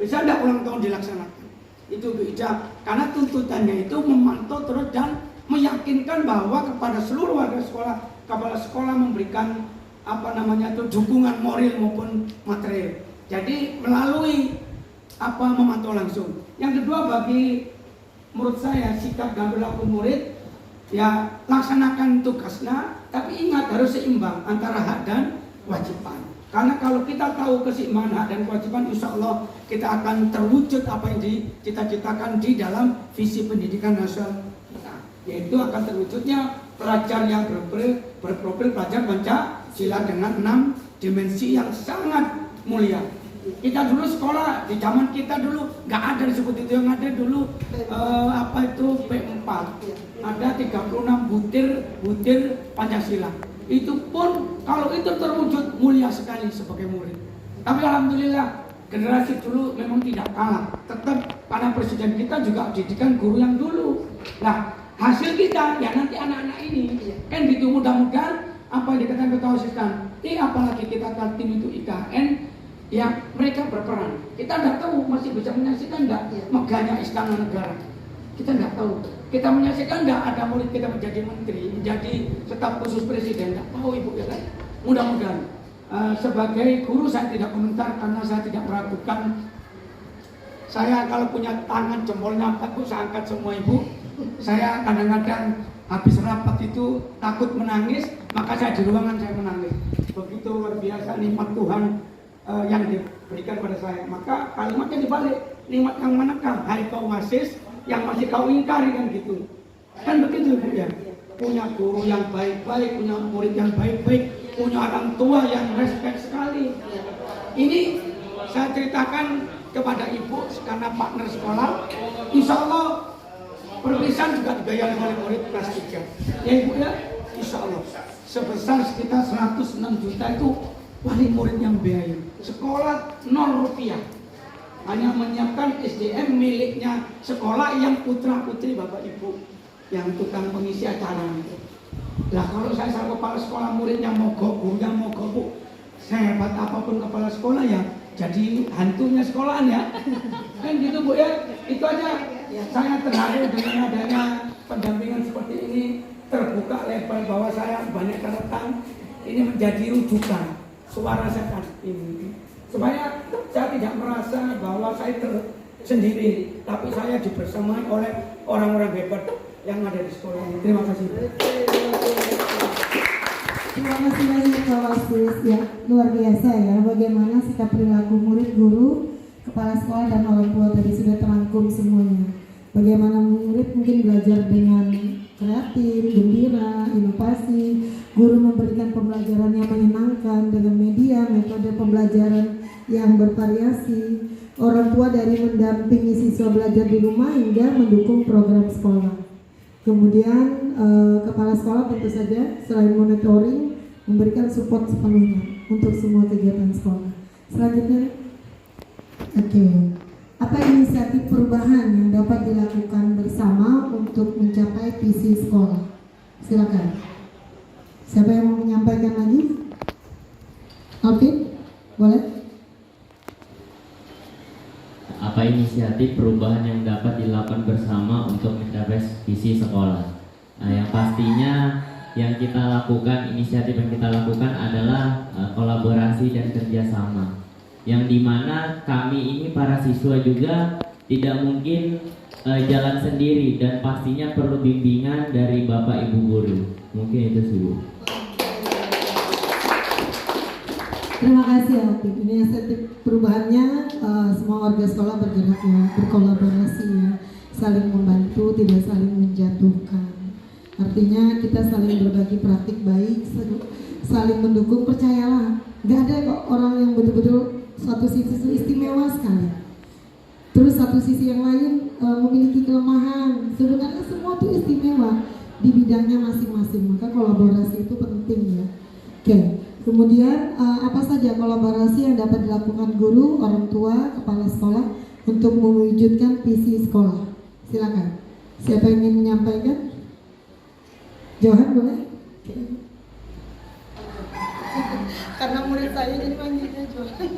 bisa nggak ulang tahun dilaksanakan. Itu Bu Ija, karena tuntutannya itu memantau terus dan meyakinkan bahwa kepada seluruh warga sekolah, kepala sekolah memberikan dukungan moral maupun material. Jadi melalui memantau langsung. Yang kedua, bagi menurut saya sikap dan perilaku murid ya laksanakan tugasnya, tapi ingat harus seimbang antara hak dan kewajiban. Karena kalau kita tahu keseimbangan hak dan kewajiban, insya Allah kita akan terwujud apa yang dicita-citakan di dalam visi pendidikan nasional kita, yaitu akan terwujudnya pelajar yang berprofil pelajar Pancasila dengan 6 dimensi yang sangat mulia. Kita dulu sekolah, di zaman kita dulu nggak ada disebut itu, yang ada dulu P4, ada 36 butir Pancasila. Itu pun kalau itu terwujud mulia sekali sebagai murid. Tapi alhamdulillah generasi dulu memang tidak kalah. Tetap karena presiden kita juga didikan guru yang dulu. Nah, hasil kita ya nanti anak-anak ini kan gitu, mudah-mudahan apa yang dikatakan ketua OSIS nanti, apalagi kita tim itu IKN yang mereka berperan. Kita tidak tahu masih bisa menyaksikan enggak megahnya istana negara. Kita tidak tahu. Kita menyaksikan enggak ada murid kita menjadi menteri, menjadi staf khusus presiden. Tidak tahu Ibu ya kan. Mudah-mudahan. Sebagai guru saya tidak komentar karena saya tidak meragukan. Saya kalau punya tangan jempolnya 4 Bu, saya angkat semua Ibu. Saya kadang-kadang habis rapat itu takut menangis, maka saya di ruangan saya menangis. Begitu luar biasa nikmat Tuhan yang diberikan pada saya. Maka kalimatnya dibalik, nikmat yang manakah? Hai kau OSIS yang masih kau ingkari, kan gitu. Kan begitu Bu ya. Punya guru yang baik-baik, punya murid yang baik-baik, punya orang tua yang respect sekali. Ini saya ceritakan kepada Ibu karena partner sekolah. Insya Allah perpisahan juga dibayar oleh murid kelas 3. Ya Ibu ya, insya Allah sebesar sekitar 106 juta itu wali murid yang biaya. Sekolah 0 rupiah. Hanya menyiapkan SDM miliknya sekolah yang putra-putri Bapak Ibu yang tukang pengisi acara itu. Lah kalau saya kepala sekolah muridnya mogok, gurunya mogok Bu, sehebat apapun kepala sekolah ya jadi hantunya sekolahan ya. Kan gitu Bu ya. Itu aja saya terharu dengan adanya pendampingan seperti ini, terbuka lebar bahwa saya banyak catatan ini menjadi rujukan suara saya ini. Supaya saya tidak merasa bahwa saya sendiri, tapi saya dibersamai oleh orang-orang hebat yang ada di sekolah ini. Terima kasih. Terima kasih banyak Pak Wasis ya, luar biasa ya bagaimana sikap perilaku murid, guru, kepala sekolah dan orang tua tadi sudah terangkum semuanya. Bagaimana murid mungkin belajar dengan kreatif, gembira, inovasi, guru memberikan pembelajaran yang menyenangkan dengan media, metode pembelajaran yang bervariasi, orang tua dari mendampingi siswa belajar di rumah hingga mendukung program sekolah. Kemudian kepala sekolah tentu saja selain monitoring memberikan support sepenuhnya untuk semua kegiatan sekolah. Selanjutnya, apa inisiatif perubahan yang dapat dilakukan bersama untuk mencapai visi sekolah? Silakan. Siapa yang mau menyampaikan lagi? Alvin, boleh? Apa inisiatif perubahan yang dapat dilakukan bersama untuk mencapai visi sekolah? Nah, yang pastinya yang kita lakukan, inisiatif yang kita lakukan adalah kolaborasi dan kerjasama, yang dimana kami ini para siswa juga tidak mungkin jalan sendiri dan pastinya perlu bimbingan dari Bapak Ibu guru. Mungkin itu sih Bu. Terima kasih Alvin. Inisiatif perubahannya semua warga sekolah bergerak ya, berkolaborasi ya, saling membantu, tidak saling menjatuhkan. Artinya kita saling berbagi praktik baik, saling mendukung. Percayalah, nggak ada kok orang yang betul-betul satu sisi itu istimewa sekali, terus satu sisi yang lain memiliki kelemahan. Sebenarnya semua itu istimewa di bidangnya masing-masing. Maka kolaborasi itu penting ya. Oke. Kemudian apa saja kolaborasi yang dapat dilakukan guru, orang tua, kepala sekolah untuk mewujudkan visi sekolah? Silakan. Siapa yang ingin menyampaikan? Johan boleh? Karena murid saya jadi manggilnya Johan.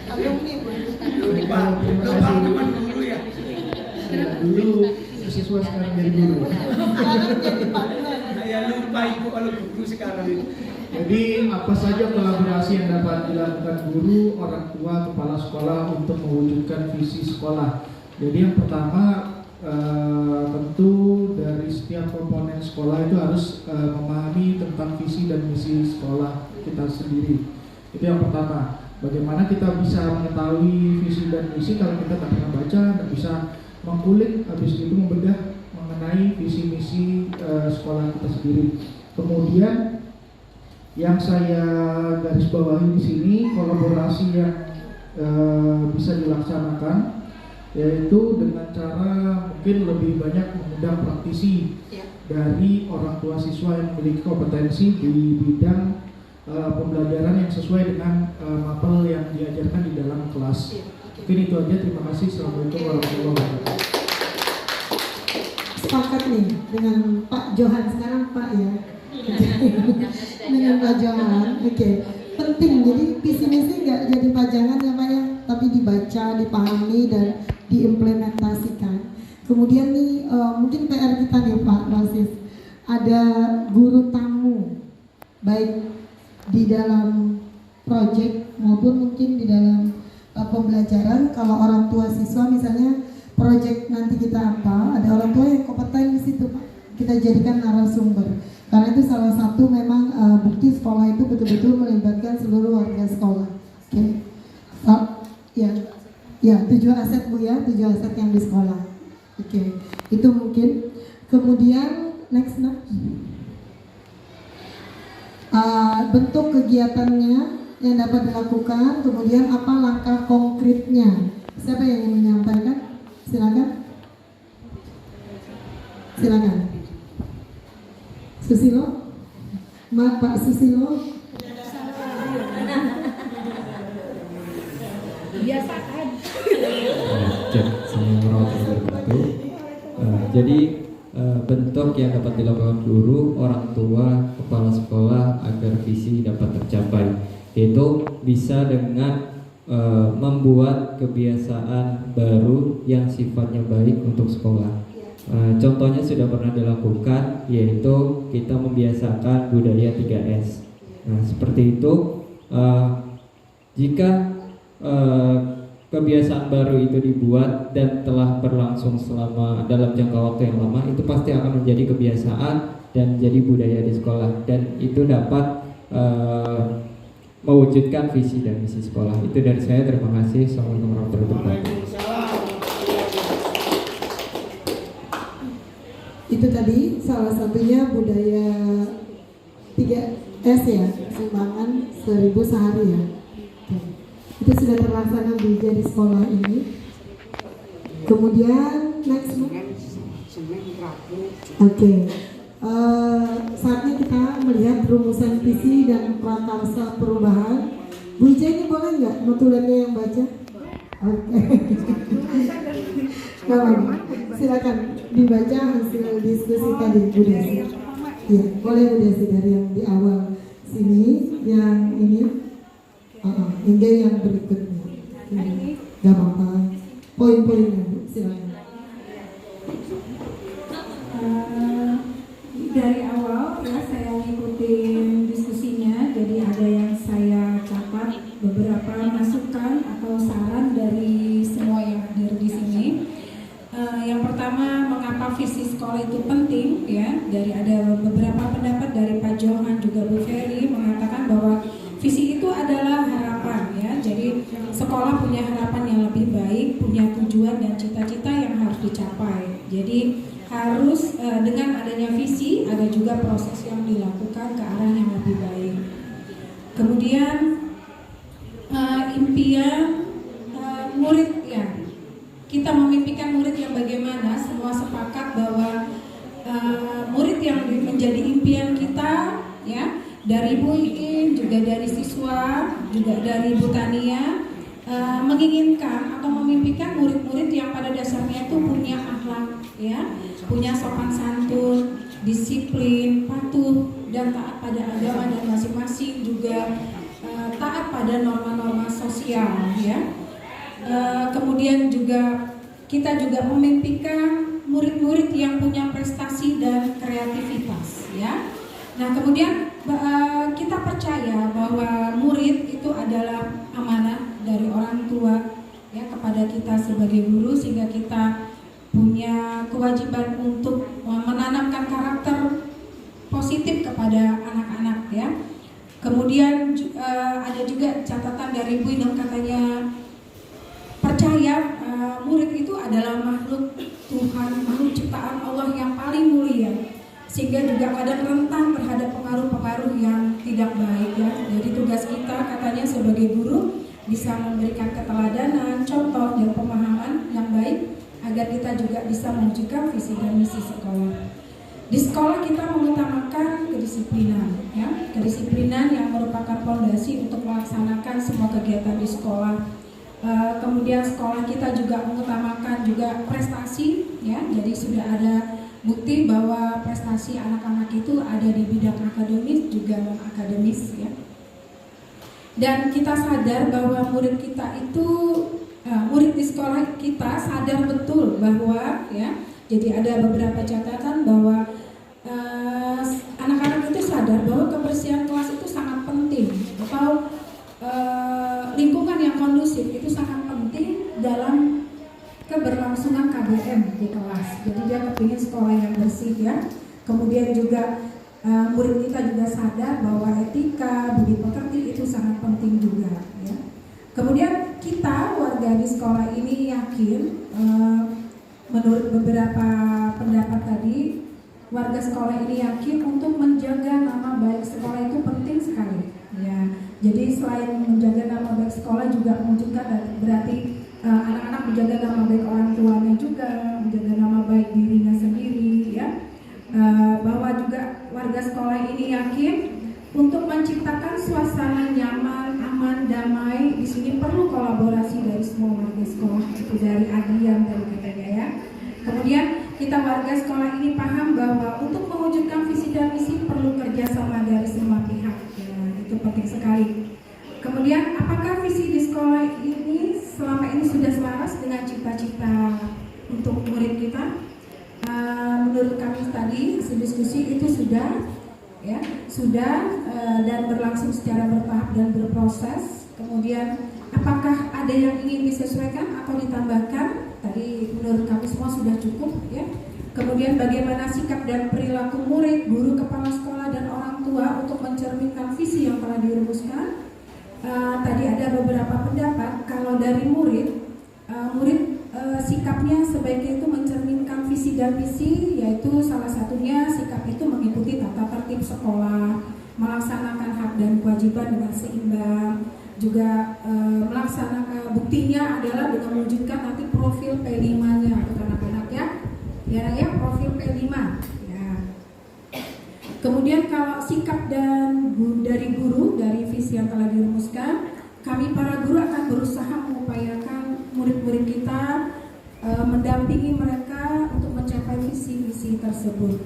Alumni lupa teman dulu ya. Dulu siswa sekarang jadi guru. Sekarang jadi partner. Saya lupa Ibu kalau guru sekarang ini. Jadi apa saja kolaborasi yang dapat dilakukan guru, orang tua, kepala sekolah untuk mewujudkan visi sekolah. Jadi yang pertama tentu dari setiap komponen sekolah itu harus memahami tentang visi dan misi sekolah kita sendiri. Itu yang pertama. Bagaimana kita bisa mengetahui visi dan misi kalau kita tak pernah baca, tak bisa mengkulik, habis itu membedah mengenai visi misi sekolah kita sendiri. Kemudian yang saya garis bawahi di sini kolaborasi yang bisa dilaksanakan, yaitu dengan cara mungkin lebih banyak mengundang praktisi dari orang tua siswa yang memiliki kompetensi di bidang pembelajaran yang sesuai dengan mapel yang diajarkan di dalam kelas. Mungkin itu aja, terima kasih. Assalamualaikum warahmatullahi wabarakatuh. Sepakat nih dengan Pak Johan sekarang Pak ya. Dengan Pak Johan, oke. Penting, jadi visi misi nggak jadi pajangan ya Pak ya, tapi dibaca, dipahami dan diimplementasikan. Kemudian nih mungkin PR kita nih Pak Basis, ada guru tamu baik di dalam proyek maupun mungkin di dalam pembelajaran. Kalau orang tua siswa misalnya proyek nanti kita apa, ada orang tua yang kompeten di situ Pak, kita jadikan narasumber. Karena itu salah satu memang bukti sekolah itu betul-betul melibatkan seluruh warga sekolah. Oke, ya 7 aset Bu ya, 7 aset yang di sekolah. Oke, itu mungkin. Kemudian next. Bentuk kegiatannya yang dapat dilakukan, kemudian apa langkah konkretnya. Siapa yang ingin menyampaikan? Silakan. Susilo, Pak Susilo. Biasakan. Jadi bentuk yang dapat dilakukan guru, orang tua, kepala sekolah agar visi dapat tercapai, yaitu bisa dengan membuat kebiasaan baru yang sifatnya baik untuk sekolah. Contohnya sudah pernah dilakukan, yaitu kita membiasakan budaya 3S. Nah, seperti itu. Jika kebiasaan baru itu dibuat dan telah berlangsung selama dalam jangka waktu yang lama, itu pasti akan menjadi kebiasaan dan menjadi budaya di sekolah, dan itu dapat mewujudkan visi dan misi sekolah. Itu dari saya, terima kasih. Assalamualaikum warahmatullahi wabarakatuh. Itu tadi salah satunya budaya 3S ya, sumbangan 1000 sehari ya. Itu sudah terlaksana di sekolah ini. Kemudian next. Oke. Saatnya kita melihat rumusan visi dan prakarsa perubahan. Bu Ija ini boleh nggak notulennya yang baca? Oke. Silakan dibaca hasil diskusi tadi Bu Desi. Iya, boleh Bu Desi dari yang di awal sini, yang ini. Hingga yang berikutnya. Gak apa-apa. Poin-poinnya Bu, silakan. Dari awal ya saya ngikutin diskusinya, jadi ada yang saya catat beberapa masukan atau saran dari semua yang hadir di sini. Yang pertama, mengapa visi sekolah itu penting ya? Dari ada beberapa pendapat dari Pak Johan juga Bu Ferry mengatakan bahwa visi itu adalah harapan ya. Jadi sekolah punya harapan yang lebih baik, punya tujuan dan cita-cita yang harus dicapai. Jadi harus dengan adanya visi ada juga proses yang dilakukan ke arah yang lebih baik. Kemudian impian murid ya. Kita memimpikan murid yang bagaimana? Semua sepakat bahwa murid yang menjadi impian kita ya, dari Bu Iin, juga dari siswa, juga dari Bu Tania, menginginkan atau memimpikan murid-murid yang pada dasarnya itu punya akhlak ya, punya sopan santun, disiplin, patuh dan taat pada agama, dan masing-masing juga taat pada norma-norma sosial ya. Kemudian juga kita juga memimpikan murid-murid yang punya prestasi dan kreativitas ya. Nah, kemudian kita percaya bahwa murid itu adalah amanah dari orang tua ya kepada kita sebagai guru, sehingga kita punya kewajiban untuk menanamkan karakter positif kepada anak-anak ya. Kemudian ada juga catatan dari Bu Inung, katanya percaya murid itu adalah makhluk Tuhan, makhluk ciptaan Allah yang paling mulia, sehingga juga kadang rentan terhadap pengaruh-pengaruh yang tidak baik ya. Jadi tugas kita katanya sebagai guru bisa memberikan keteladanan, contoh dan pemahaman yang baik agar kita juga bisa mewujudkan visi dan misi sekolah. Di sekolah kita mengutamakan kedisiplinan, ya, kedisiplinan yang merupakan fondasi untuk melaksanakan semua kegiatan di sekolah. Kemudian sekolah kita juga mengutamakan juga prestasi, ya, jadi sudah ada bukti bahwa prestasi anak-anak itu ada di bidang akademis juga non akademis, ya. Dan kita sadar bahwa murid kita itu murid di sekolah kita sadar betul bahwa, ya, jadi ada beberapa catatan bahwa anak-anak itu sadar bahwa kebersihan kelas itu sangat penting, atau lingkungan yang kondusif itu sangat penting dalam keberlangsungan KBM di kelas. Jadi dia kepingin sekolah yang bersih, ya. Kemudian juga murid kita juga sadar bahwa etika, budi pekerti itu sangat penting juga, ya. Kemudian kita warga di sekolah ini yakin, menurut beberapa pendapat tadi, warga sekolah ini yakin untuk menjaga nama baik sekolah itu penting sekali, ya. Jadi selain menjaga nama baik sekolah juga mewujudkan, berarti anak-anak menjaga nama baik orang tuanya juga, menjaga nama baik dirinya sendiri, ya. Bahwa juga warga sekolah ini yakin untuk menciptakan suasana nyaman, aman, damai. Di sini perlu kolaborasi dari semua warga sekolah, itu dari Adian, dari kita, ya. Kemudian kita warga sekolah ini paham bahwa untuk mewujudkan visi dan misi perlu kerjasama dari semua pihak, ya, itu penting sekali. Kemudian apakah visi di sekolah ini selama ini sudah selaras dengan cita-cita untuk murid kita? Menurut kami tadi hasil diskusi itu sudah, ya, dan berlangsung secara bertahap dan berproses. Kemudian apakah ada yang ingin disesuaikan atau ditambahkan? Tadi menurut kami semua sudah cukup, ya. Kemudian bagaimana sikap dan perilaku murid, guru, kepala sekolah dan orang tua untuk mencerminkan visi yang telah dirumuskan. Tadi ada beberapa pendapat kalau dari murid sikapnya sebaiknya itu mencerminkan visi dan misi, yaitu salah satunya sikap itu mengikuti tata tertib sekolah, melaksanakan hak dan kewajiban dengan seimbang, juga melaksanakan, buktinya adalah dengan mewujudkan nanti profil P5-nya untuk anak-anak, ya, profil P5, ya. Kemudian kalau sikap dan dari guru, dari visi yang telah dirumuskan, kami para guru akan berusaha mengupayakan murid-murid kita, mendampingi mereka untuk mencapai visi-visi tersebut.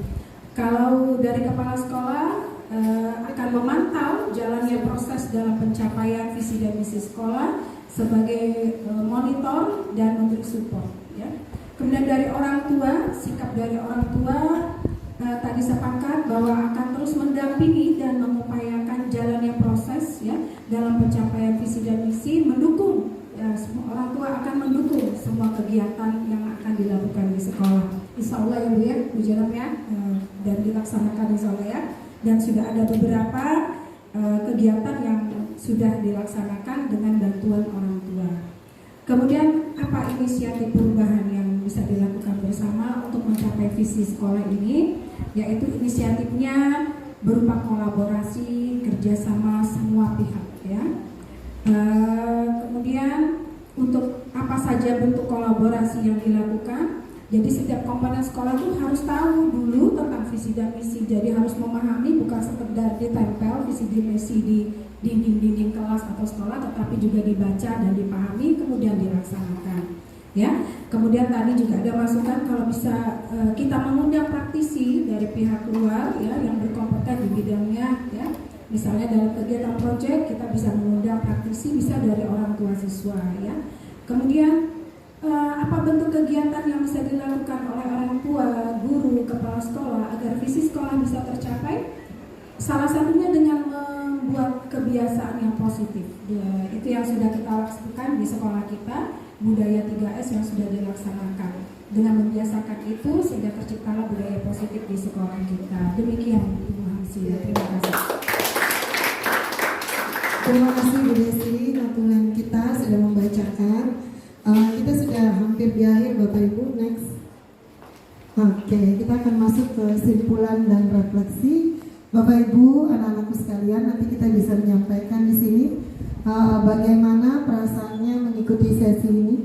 Kalau dari kepala sekolah akan memantau jalannya proses dalam pencapaian visi dan misi sekolah sebagai monitor dan memberi support, ya. Kemudian dari orang tua, sikap dari orang tua tadi sepakat bahwa akan terus mendampingi dan mengupayakan jalannya proses, ya, dalam pencapaian visi dan misi, mendukung, ya, semua orang tua akan mendukung semua kegiatan yang akan dilakukan di sekolah. Insya Allah, ya Bu, ya, Bu Jenab, ya, dan dilaksanakan insya Allah, ya. Dan sudah ada beberapa kegiatan yang sudah dilaksanakan dengan bantuan orang tua. Kemudian apa inisiatif perubahan yang bisa dilakukan bersama untuk mencapai visi sekolah ini? Yaitu inisiatifnya berupa kolaborasi, kerjasama semua pihak, ya. Kemudian untuk apa saja bentuk kolaborasi yang dilakukan? Jadi setiap komponen sekolah itu harus tahu dulu tentang visi dan misi. Jadi harus memahami, bukan sekedar ditempel visi dan misi di dinding-dinding kelas atau sekolah, tetapi juga dibaca dan dipahami kemudian dilaksanakan, ya. Kemudian tadi juga ada masukan kalau bisa kita mengundang praktisi dari pihak luar, ya, yang berkompeten di bidangnya, ya. Misalnya dalam kegiatan proyek kita bisa mengundang praktisi, bisa dari orang tua siswa, ya. Kemudian apa bentuk kegiatan yang bisa dilakukan oleh orang tua, guru, kepala sekolah agar visi sekolah bisa tercapai? Salah satunya dengan membuat kebiasaan yang positif, ya, itu yang sudah kita lakukan di sekolah kita, budaya 3S yang sudah dilaksanakan. Dengan membiasakan itu sehingga terciptalah budaya positif di sekolah kita. Demikian Ibu Hamsi, terima kasih. Terima kasih Bu Desi, notulen kita sudah membacakan. Kita sudah hampir di akhir Bapak Ibu, next. Oke, kita akan masuk ke kesimpulan dan refleksi. Bapak Ibu, anak-anakku sekalian, nanti kita bisa menyampaikan di sini bagaimana perasaannya mengikuti sesi ini.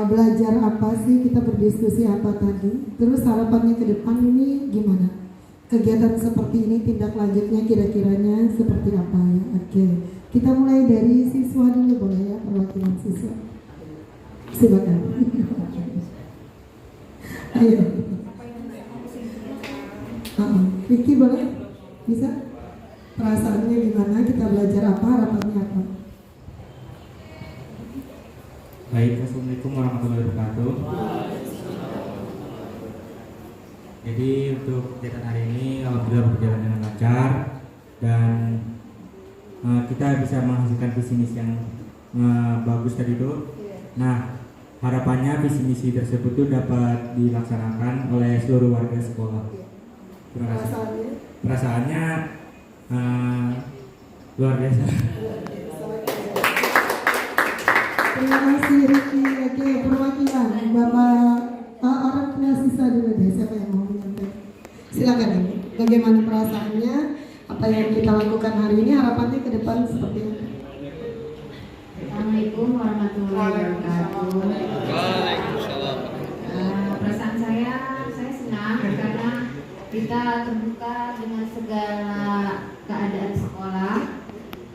belajar apa sih, kita berdiskusi apa tadi, terus harapannya ke depan ini gimana? Kegiatan seperti ini tindak lanjutnya kira-kiranya seperti apa ya? Oke, kita mulai dari siswa dulu boleh ya, perwakilan siswa. Silakan. Ayo. Vicky boleh? Bisa? Perasaannya gimana? Kita belajar apa? Harapannya apa? Baik, Assalamualaikum warahmatullahi wabarakatuh. Jadi untuk kegiatan hari ini alhamdulillah berjalan dengan lancar dan kita bisa menghasilkan visi misi yang bagus tadi itu. Nah, harapannya visi misi tersebut itu dapat dilaksanakan oleh seluruh warga sekolah. Terima kasih. Perasaannya luar biasa. Terima kasih Ricky. Oke, perwakilan Bapak orang tua siswa dulu deh, siapa yang mau menyampaikan? Silakan Ibu. Bagaimana perasaannya? Apa yang kita lakukan hari ini? Harapannya ke depan seperti apa? Assalamualaikum warahmatullahi wabarakatuh. Waalaikumsalam. Perasaan saya senang karena kita terbuka dengan segala keadaan sekolah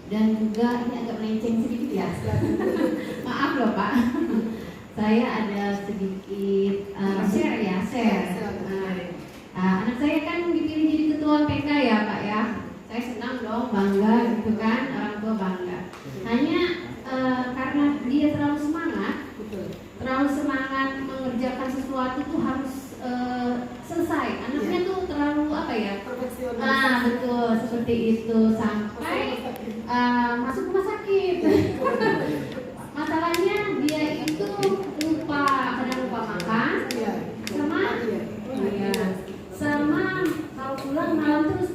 dan juga ini agak melenceng sedikit ya. Maaf loh Pak. Saya ada sedikit share. Anak saya kan dipilih jadi ketua PK ya Pak ya. Saya senang dong, bangga gitu kan, orang tua bangga. Hanya karena dia terlalu semangat mengerjakan sesuatu tuh harus selesai. Anaknya tuh terlalu apa ya? Perfeksionis. Betul, seperti itu sampai masuk rumah sakit. Masalahnya dia itu kadang lupa makan, sama kalau pulang malam terus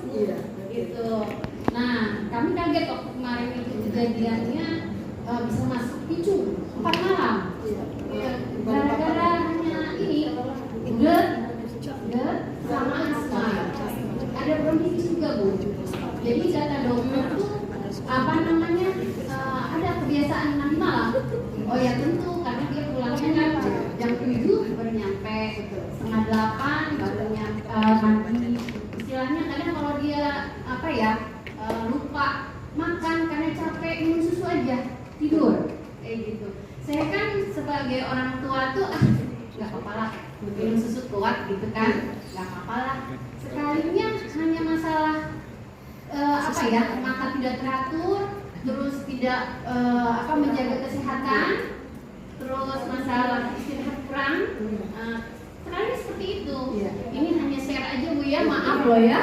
gitu. Nah, kami kaget waktu kemarin itu kejadiannya bisa masuk picu 4 malam. Gara-gara hanya ini GERD sama asma. Ada bronkitis juga Bu. Jadi kata dokter tuh ada kebiasaan nanti malam. Oh ya tentu karena dia pulangnya kan jam 7 baru nyampe, setengah 8 baru nyampe mandi. Istilahnya kadang kalau dia lupa makan karena capek minum susu aja tidur kayak gitu. Saya kan sebagai orang tua tuh nggak apa-apa lah minum susu kuat gitu kan, nggak apa-apa lah. Sekalinya hanya masalah makan tidak teratur, terus tidak menjaga kesehatan, terus masalah istirahat kurang, sekali seperti itu. Ini hanya share aja Bu ya, maaf loh ya.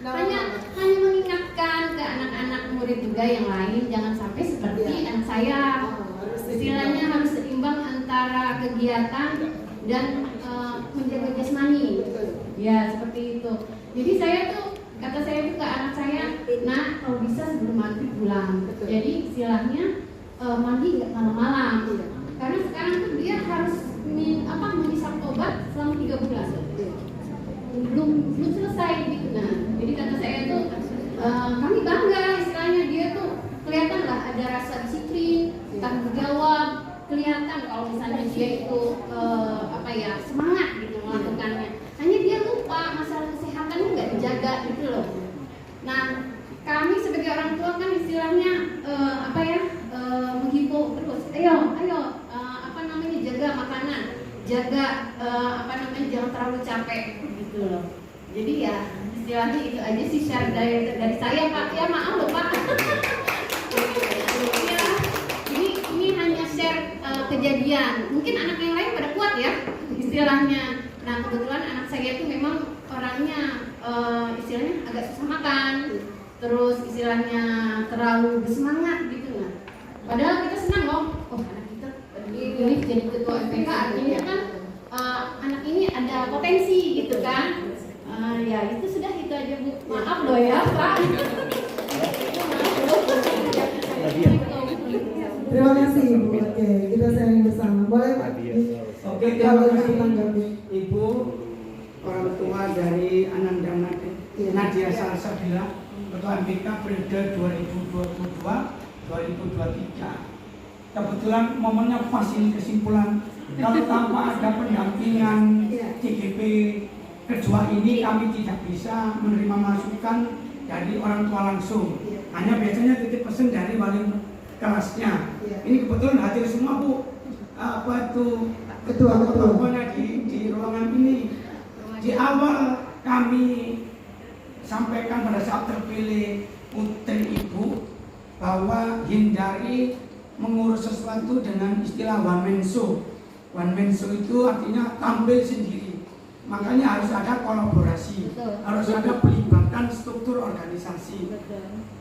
hanya mengingatkan ke anak-anak murid juga yang lain jangan sampai seperti anak saya. Istilahnya harus seimbang antara kegiatan dan menjaga jasmani. Ya seperti itu. Jadi kata saya tuh ke anak saya, nah kalau bisa sebelum maghrib pulang. Jadi istilahnya mandi nggak malam-malam. Karena sekarang tuh dia harus menghisap obat selama 3 bulan. Belum selesai gitu. Nah, jadi kata saya tuh kami bangga istilahnya dia tuh kelihatan lah ada rasa disiplin, tanggung jawab, kelihatan kalau misalnya dia itu semangat gitu melakukannya. Hanya dia lupa masalah kesehatannya nggak dijaga gitu loh. Nah, kami sebagai orang tua kan istilahnya menghimbau terus, ayo jaga makanan, jaga jangan terlalu capek gitu loh. Jadi ya istilahnya itu aja sih share dari saya Pak. Ya maaf loh Pak. Ya, ini hanya share kejadian. Mungkin anak yang lain pada kuat ya istilahnya. Nah kebetulan anak saya itu memang orangnya istilahnya agak susah makan, terus istilahnya terlalu bersemangat gitu lah. Padahal kita senang loh, anak kita dipilih jadi ketua MPK artinya kan anak ini ada potensi gitu kan. Ya itu sudah itu aja Bu. Maaf loh ya Pak. Terima kasih Ibu. Oke, kita sharing bersama. Boleh Pak? Oke, terima kasih Ibu orang tua dari Ananda Nadia Salsabila, Ketua MPK periode 2022-2023. Kebetulan momennya pas ini kesimpulan Kalau tanpa ada pendampingan CGP kedua ini kami tidak bisa menerima masukan dari orang tua langsung. Hanya biasanya titip pesan dari wali kelasnya. Ini kebetulan hadir semua Bu. Apa itu ketua-ketuanya di ruangan ini. Di awal kami sampaikan pada saat terpilih putri ibu bahwa hindari mengurus sesuatu dengan istilah one man show. One man show itu artinya tampil sendiri. Makanya harus ada kolaborasi, harus ada pelibatan struktur organisasi.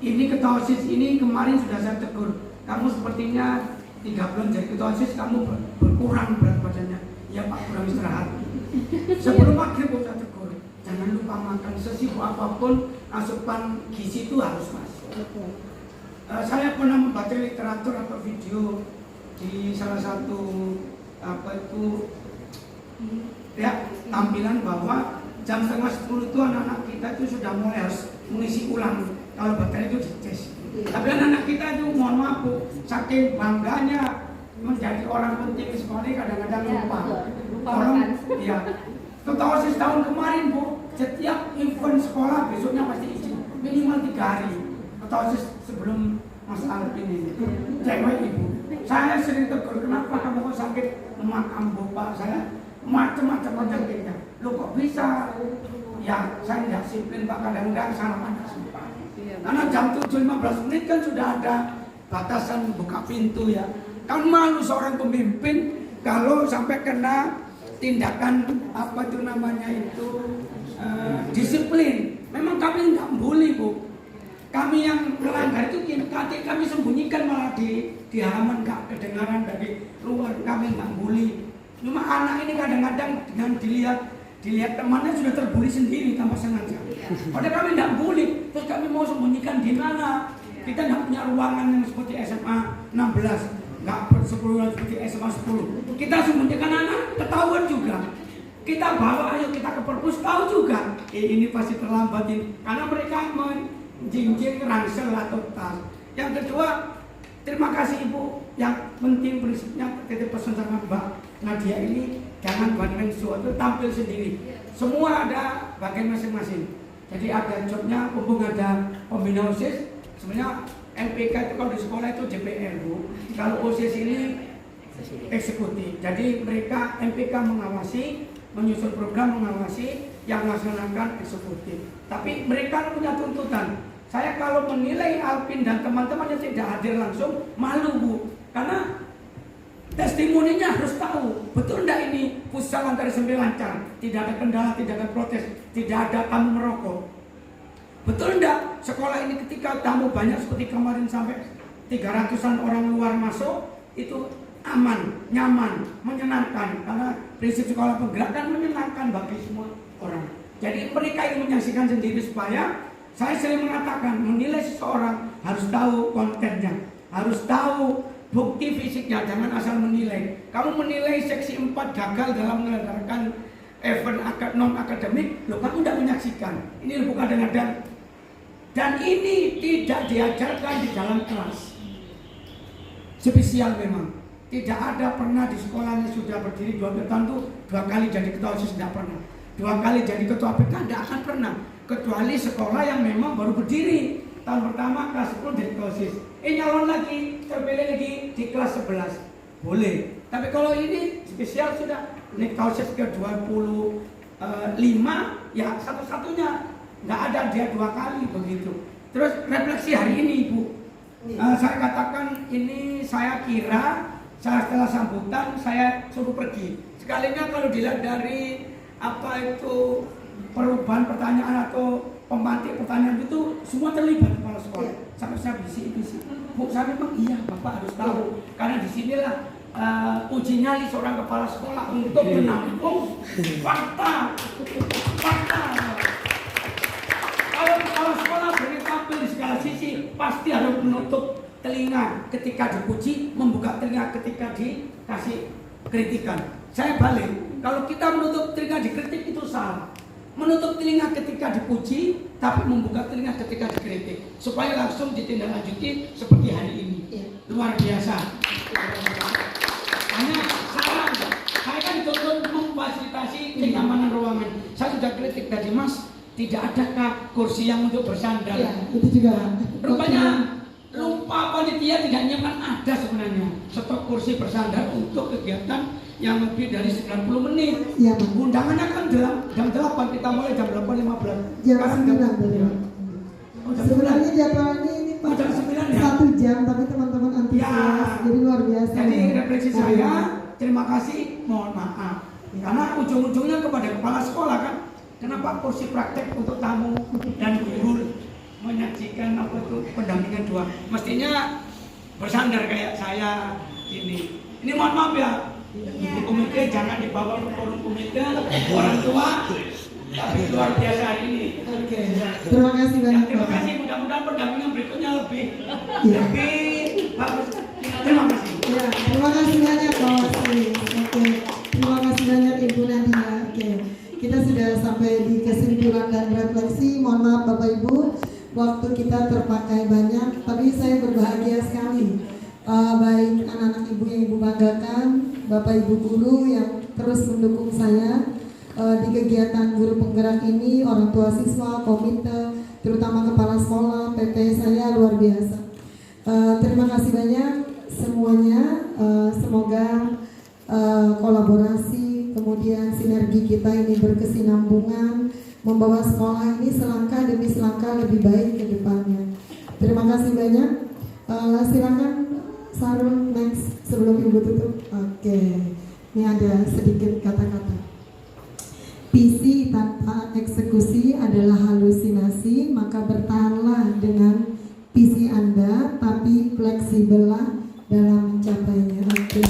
Ini ketua OSIS ini kemarin sudah saya tegur. Kamu sepertinya 3 bulan jadi ketua OSIS kamu berkurang berat badannya. Ya Pak, kurang istirahat. Sebelum maghrib saya tegur. Jangan lupa makan, sesibuk apapun asupan gizi itu harus masuk. Saya pernah membaca literatur atau video di salah satu tampilan bahwa jam 9:30 itu anak-anak kita itu sudah mulai harus mengisi ulang kalau baterai itu dites. Tapi anak-anak kita itu mohon maaf Bu, saking bangganya menjadi orang penting di sekolah ini kadang-kadang lupa. Orang, ya. Ketua OSIS tahun kemarin Bu, setiap event sekolah besoknya pasti izin minimal 3 hari. Ketua OSIS sebelum Mas Alvin ini, cewek ibu. Saya sering tegur, kenapa kamu kok sakit makam bapak saya? Macam-macam penyakitnya. Lo kok bisa? Ya, saya tidak disiplin Pak, kadang-kadang sarapan tidak sempat. Karena jam 7:15 menit kan sudah ada batasan buka pintu ya. Kan malu seorang pemimpin kalau sampai kena tindakan apa itu namanya itu disiplin. Memang kami nggak bully Bu. Kami yang melanggar itu kami sembunyikan malah di halaman nggak kedengaran dari luar. Kami nggak bully. Cuma anak ini kadang-kadang dengan dilihat temannya sudah terbully sendiri tanpa sengaja. Padahal kami nggak bully. Terus kami mau sembunyikan di mana? Kita nggak punya ruangan yang seperti SMA 16. Nggak bersepuluhan seperti SMA 10. Kita sembunyikan anak, ketahuan juga. Kita bawa, ayo kita ke perpus, tahu juga. Ini pasti terlambat ini. Karena mereka menjinjing ransel atau tas. Yang kedua, terima kasih Ibu. Yang penting prinsipnya titip pesan sama Mbak Nadia ini jangan one man show itu tampil sendiri. Semua ada bagian masing-masing. Jadi ada jobnya, mumpung ada pembina OSIS. Sebenarnya MPK itu kalau di sekolah itu DPR Bu. Kalau OSIS ini eksekutif. Jadi mereka MPK mengawasi, menyusun program mengawasi, yang melaksanakan eksekutif. Tapi mereka punya tuntutan. Saya kalau menilai Alvin dan teman-teman yang tidak hadir langsung malu Bu. Karena testimoninya harus tahu betul enggak ini futsal antar SMP lancar, tidak ada kendala, tidak ada protes, tidak ada tamu merokok. Betul enggak sekolah ini ketika tamu banyak seperti kemarin sampai 300-an orang luar masuk itu aman, nyaman, menyenangkan karena prinsip sekolah pergerakan menyenangkan bagi semua orang. Jadi mereka ingin menyaksikan sendiri supaya saya sering mengatakan menilai seseorang harus tahu kontennya, harus tahu bukti fisiknya, jangan asal menilai. Kamu menilai seksi 4 gagal dalam menyelenggarakan event non-akademik, loh kamu tidak menyaksikan. Ini bukan kadang-kadang. Dan ini tidak diajarkan di dalam kelas. Spesial memang. Tidak ada pernah di sekolahnya sudah berdiri 2 tahun tuh 2 kali jadi ketua OSIS, tidak pernah. 2 kali jadi ketua PK tidak akan pernah. Kecuali sekolah yang memang baru berdiri. Tahun pertama kelas 10 jadi ketua OSIS. Nyalon lagi, terpilih lagi di kelas 11. Boleh. Tapi kalau ini spesial sudah naik ketua OSIS ke 25, ya satu-satunya. Nggak ada dia 2 kali begitu. Terus refleksi hari ini Ibu. Saya katakan ini saya kira setelah sambutan saya suruh pergi. Sekalinya kalau dilihat dari apa itu perubahan pertanyaan atau pemantik pertanyaan itu semua terlibat kepala sekolah. Sampai saya bisik-bisik. Bu, saya memang iya Bapak harus tahu. Karena disinilah uji nyali seorang kepala sekolah untuk menampung fakta. Kalau kepala sekolah boleh tampil di segala sisi, pasti harus menutup telinga ketika dipuji, membuka telinga ketika dikasih kritikan. Saya balik, kalau kita menutup telinga dikritik itu salah. Menutup telinga ketika dipuji, tapi membuka telinga ketika dikritik, supaya langsung ditindaklanjuti seperti hari ini. Luar biasa. Hanya salah tidak adakah kursi yang untuk bersandar? Ya, itu juga. Rupanya lupa panitia tidak nyiapkan ada sebenarnya stok kursi bersandar untuk kegiatan yang lebih dari 90 menit. Iya, undangannya kan jam 8, kita mulai jam 8.15. Jam Sekarang 9. Sebenarnya jadwalnya ini Pak, jam 9 ya? 1 jam, tapi teman-teman antusias, jadi luar biasa. Jadi ya. refleksi saya, terima kasih, mohon maaf. Karena ujung-ujungnya kepada kepala sekolah kan, kenapa kursi praktek untuk tamu dan guru menyajikan apa itu pendampingan dua, mestinya bersandar kayak saya ini. Ini mohon maaf ya, di komite jangan dibawa ke forum komite orang tua, tapi luar biasa hari ini. Oke. Terima kasih banyak. Terima kasih, mudah-mudahan pendampingan berikutnya lebih bagus. Terima kasih. Ya, terima kasih banyak Pak Wasri. Oke. Terima kasih banyak Ibu Nadia. Oke. Kita sudah sampai di kesimpulan dan refleksi. Mohon maaf Bapak Ibu, waktu kita terpakai banyak, tapi saya berbahagia sekali. Baik anak-anak ibu yang ibu banggakan, Bapak Ibu guru yang terus mendukung saya di kegiatan guru penggerak ini, orang tua siswa, komite, terutama kepala sekolah, PT saya luar biasa. Terima kasih banyak semuanya. Semoga kolaborasi, kemudian sinergi kita ini berkesinambungan, membawa sekolah ini selangkah demi selangkah lebih baik ke depannya. Terima kasih banyak. Silakan Sarul next sebelum Ibu tutup. Oke. Ini ada sedikit kata-kata. Visi tanpa eksekusi adalah halusinasi, maka bertahanlah dengan visi Anda, tapi fleksibellah dalam mencapainya. Oke.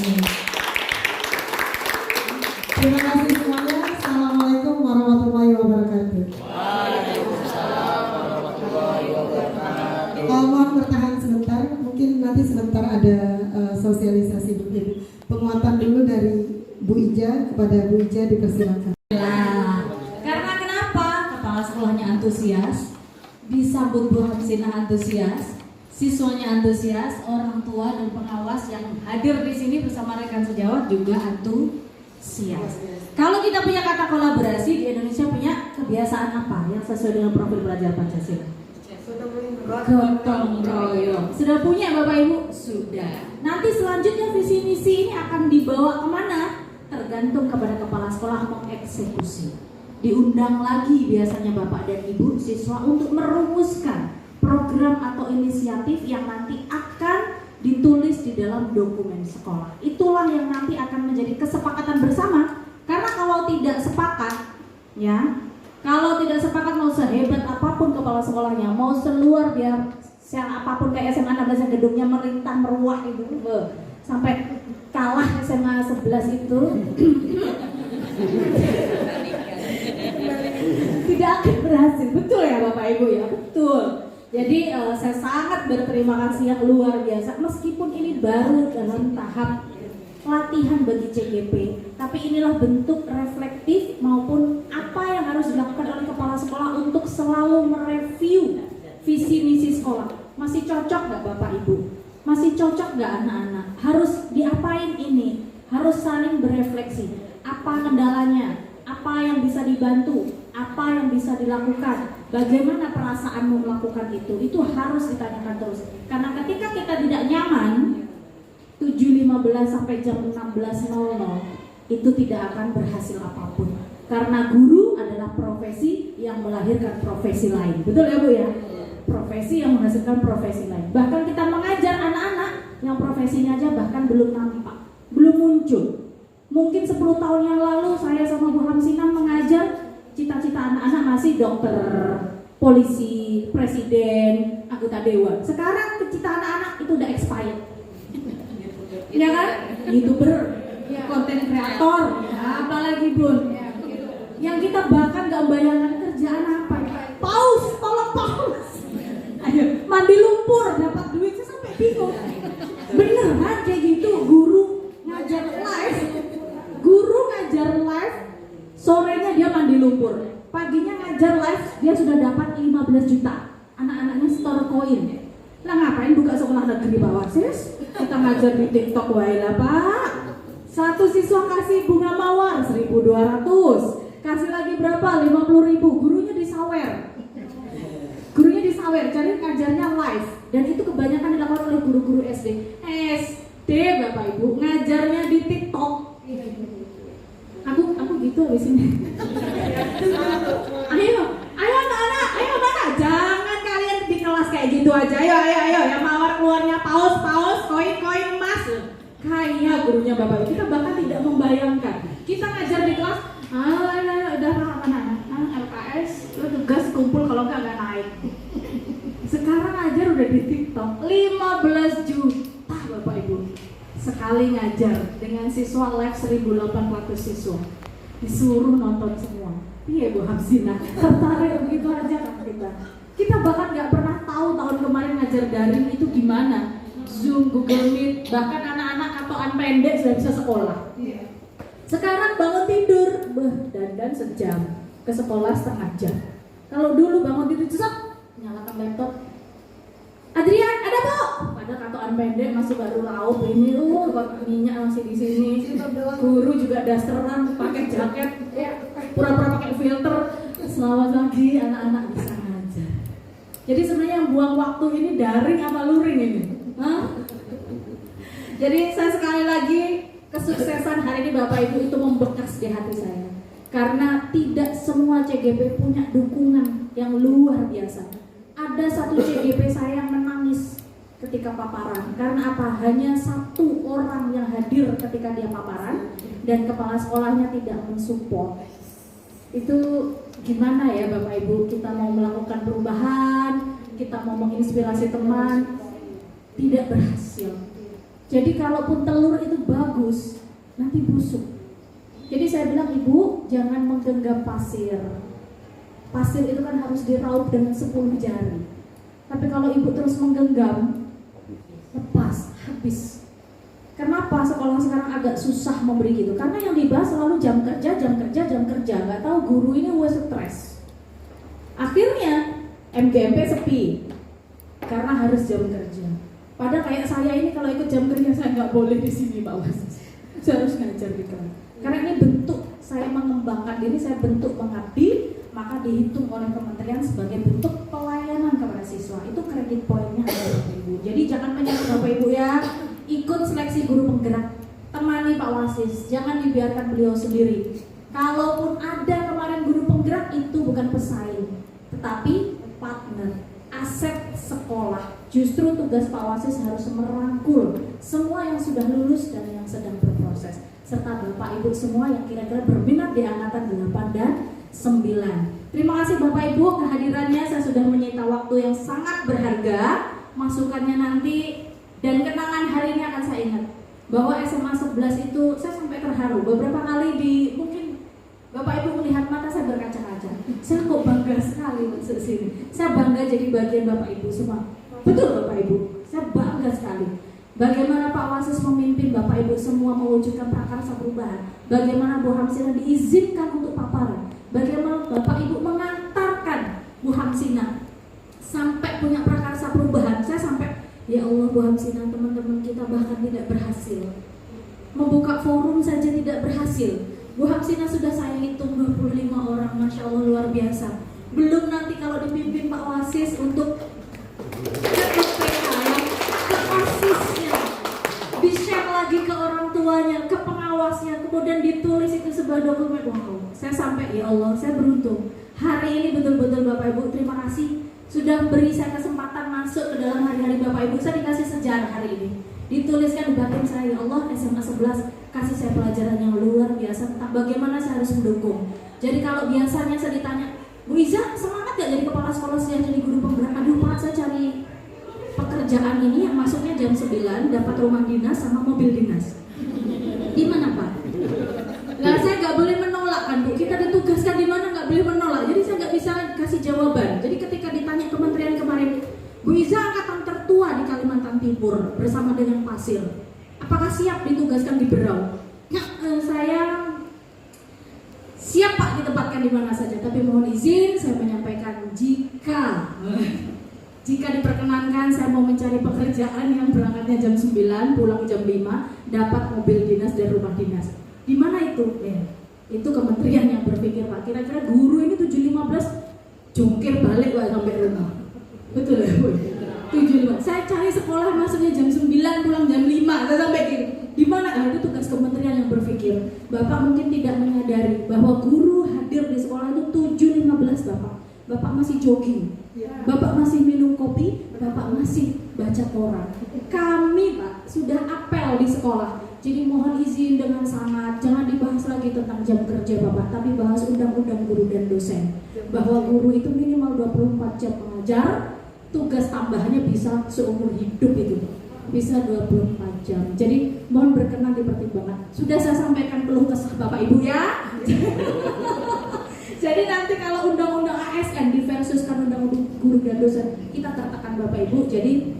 Terima kasih semuanya. Assalamualaikum warahmatullahi wabarakatuh. Waalaikumsalam warahmatullahi wabarakatuh. Mohon bertahan sebentar, mungkin nanti sebentar ada sosialisasi dulu. Penguatan dulu dari Bu Ija, kepada Bu Ija dipersilakan. Nah, karena kenapa? Kepala sekolahnya antusias, disambut Bu Hamsinah antusias, siswanya antusias, orang tua dan pengawas yang hadir di sini bersama rekan sejawat juga antusias. Kalau kita punya kata kolaborasi, di Indonesia punya kebiasaan apa yang sesuai dengan profil belajar Pancasila? Gotong royong. Sudah punya Bapak Ibu? Sudah. Nanti selanjutnya visi misi ini akan dibawa kemana? Tergantung kepada kepala sekolah mengeksekusi. Diundang lagi biasanya Bapak dan Ibu siswa untuk merumuskan program atau inisiatif yang nanti akan ditulis di dalam dokumen sekolah. Itulah yang nanti akan menjadi kesepakatan bersama. Karena kalau tidak sepakat, ya, kalau tidak sepakat mau sehebat apapun kepala sekolahnya, mau seluar biasa apapun kayak SMA 16 yang gedungnya merintah meruah itu, sampai kalah SMA 11 itu, tidak akan berhasil. Betul ya Bapak Ibu ya, betul. Jadi saya sangat berterima kasih yang luar biasa, meskipun ini baru dalam tahap latihan bagi CGP, tapi inilah bentuk reflektif maupun apa yang harus dilakukan oleh kepala sekolah untuk selalu mereview visi misi sekolah. Masih cocok nggak Bapak Ibu? Masih cocok nggak anak-anak? Harus diapain ini? Harus saling berefleksi. Apa kendalanya? Apa yang bisa dibantu? Apa yang bisa dilakukan? Bagaimana perasaanmu melakukan itu? Itu harus ditanyakan terus. Karena ketika kita tidak nyaman, 7.15 sampai jam 16.00 itu tidak akan berhasil apapun. Karena guru adalah profesi yang melahirkan profesi lain. Betul ya Bu ya? Profesi yang menghasilkan profesi lain. Bahkan kita mengajar anak-anak yang profesinya aja bahkan belum nampak, belum muncul. Mungkin 10 tahun yang lalu saya sama Bu Hamsinah mengajar, cita-cita anak-anak masih dokter, polisi, presiden, anggota dewan. Sekarang cita anak-anak itu udah expired. Ya kan? YouTuber, konten kreator, apalagi Bun. Yang kita bahkan gak bayangkan kerjaan apa ya? Paus, tolong paus. Ayo, mandi lumpur, dapat duit, saya sampai bingung. Beneran kayak gitu, guru ngajar live, sorenya dia mandi lumpur, paginya ngajar live, dia sudah dapat 15 juta. Anak-anaknya store koin. Lah ngapain buka sekolah negeri bawah sis? Kita ngajar di TikTok wae lah Pak. Satu siswa kasih bunga mawar 1.200, kasih lagi berapa? 50.000. Gurunya disambut disawer. Gurunya disawer, jadi ngajarnya live. Dan itu kebanyakan dilakukan oleh guru-guru SD. SD Bapak Ibu, ngajarnya di TikTok. Aku gitu habis ini. Ayo anak-anak, ayo mana? Jangan kalian di kelas kayak gitu aja. Ayo, yang mawar keluarnya paus, koin emas. Kayak gurunya Bapak Ibu, kita bahkan tidak membayangkan. Kita ngajar di kelas, udah mana? LKS, tugas kumpul kalau nggak naik. Sekarang ngajar udah di TikTok, 15 juta Bapak Ibu sekali ngajar dengan siswa live 1.800 siswa. Disuruh nonton semua. Iya Bu Hamzina, tertarik begitu aja kan kita. Kita bahkan nggak pernah tahu tahun kemarin ngajar daring itu gimana. Zoom, Google Meet, bahkan anak-anak katoan pendek sudah bisa sekolah. Sekarang bangun tidur, dandan sejam, ke sekolah setengah jam. Kalau dulu bangun tidur nyalakan laptop. Adrian, ada Bu? Pada katoan pendek masih baru lauk ini, minyak masih di sini. Guru juga dasteran, pakai jaket, pura-pura pakai filter. Selamat pagi, anak-anak bisa ngajar. Jadi sebenarnya yang buang waktu ini daring apa luring ini? Jadi saya sekali lagi kesuksesan hari ini Bapak Ibu itu membekas di hati saya. Karena tidak semua CGP punya dukungan yang luar biasa. Ada satu CGP saya yang menangis ketika paparan. Karena apa? Hanya satu orang yang hadir ketika dia paparan dan kepala sekolahnya tidak mensupport. Itu gimana ya Bapak Ibu? Kita mau melakukan perubahan, kita mau menginspirasi teman, tidak berhasil. Jadi kalaupun telur itu bagus, nanti busuk. Jadi saya bilang, Ibu jangan menggenggam pasir. Pasir itu kan harus diraup dengan 10 jari. Tapi kalau Ibu terus menggenggam, lepas, habis. Kenapa sekolah sekarang agak susah memberi gitu? Karena yang dibahas selalu jam kerja. Gak tahu guru ini stres. Akhirnya MGMP sepi karena harus jam kerja. Padahal kayak saya ini kalau ikut jam kerja saya nggak boleh di sini Pak Wasis. Saya harus ngajar di kelas. Karena ini bentuk saya mengembangkan diri, saya bentuk mengabdi, maka dihitung oleh kementerian sebagai bentuk pelayanan kepada siswa. Itu kredit poinnya ada Bapak Ibu. Jadi jangan menyerah Bapak Ibu ya. Ikut seleksi guru penggerak, temani Pak Wasis, jangan dibiarkan beliau sendiri. Kalaupun ada kemarin guru penggerak itu bukan pesaing, tetapi partner, aset sekolah. Justru tugas Pak Wasis harus merangkul semua yang sudah lulus dan yang sedang berproses, serta Bapak Ibu semua yang kira-kira berminat di angkatan 8 dan 9. Terima kasih Bapak Ibu kehadirannya, saya sudah menyita waktu yang sangat berharga. Masukannya nanti dan kenangan hari ini akan saya ingat bahwa SMA 11 itu saya sampai terharu beberapa kali mungkin Bapak Ibu melihat mata saya berkaca-kaca. Saya kok bangga sekali masuk sini. Saya bangga jadi bagian Bapak Ibu semua. Betul Bapak Ibu, saya bangga sekali. Bagaimana Pak Wasis memimpin Bapak Ibu semua mewujudkan prakarsa perubahan. Bagaimana Bu Hamzina diizinkan untuk paparan. Bagaimana Bapak Ibu mengantarkan Bu Hamzina sampai punya prakarsa perubahan. Saya sampai, ya Allah Bu Hamzina, teman-teman kita bahkan tidak berhasil. Membuka forum saja tidak berhasil. Bu Hamzina sudah saya hitung 25 orang, Masya Allah luar biasa. Belum nanti kalau dipimpin Pak Wasis untuk ke OSIS-nya, di-share lagi ke orang tuanya, ke pengawasnya, kemudian ditulis itu sebuah dokumen. Wow, saya sampai, ya Allah, saya beruntung. Hari ini betul-betul Bapak Ibu, terima kasih sudah beri saya kesempatan masuk ke dalam hari-hari Bapak Ibu. Saya dikasih sejarah hari ini. Dituliskan di batin saya, ya Allah, SMA 11 kasih saya pelajaran yang luar biasa tentang bagaimana saya harus mendukung. Jadi kalau biasanya saya ditanya, Bu Iza semangat gak jadi kepala sekolah, saya jadi guru penggerak? Aduh Pak, saya cari pekerjaan ini yang masuknya jam 9, dapat rumah dinas sama mobil dinas. Gimana Pak? Nah saya gak boleh menolak kan Bu, kita ditugaskan di mana gak boleh menolak. Jadi saya gak bisa kasih jawaban. Jadi ketika ditanya kementerian kemarin, Bu Iza angkatan tertua di Kalimantan Timur bersama dengan Pasir, apakah siap ditugaskan di Berau? Nah, saya siap Pak ditempatkan di mana saja, tapi mohon izin saya menyampaikan jika diperkenankan saya mau mencari pekerjaan yang berangkatnya jam 9, pulang jam 5, dapat mobil dinas dan rumah dinas. Di mana itu? Itu kementerian yang berpikir Pak, kira-kira guru ini 715 jungkir balik Pak sampai rumah. Betul ya Bu? 7.5. Saya cari sekolah masuknya jam 9, pulang jam 5. Saya sampai gini. Di mana? Nah, itu tugas kementerian yang berpikir. Bapak mungkin tidak menyadari bahwa guru hadir di sekolah itu 7.15 Bapak. Bapak masih jogging. Bapak masih minum kopi, Bapak masih baca koran. Kami Pak sudah apel di sekolah. Jadi mohon izin dengan sangat, jangan dibahas lagi tentang jam kerja Bapak, tapi bahas undang-undang guru dan dosen. Bahwa guru itu minimal 24 jam mengajar, tugas tambahannya bisa seumur hidup itu, bisa 24 jam. Jadi mohon berkenan dipertimbangkan. Sudah saya sampaikan keluh kesah Bapak Ibu ya. Jadi nanti kalau undang-undang ASN diversuskan undang-undang guru dan dosen, kita tertekan Bapak Ibu. Jadi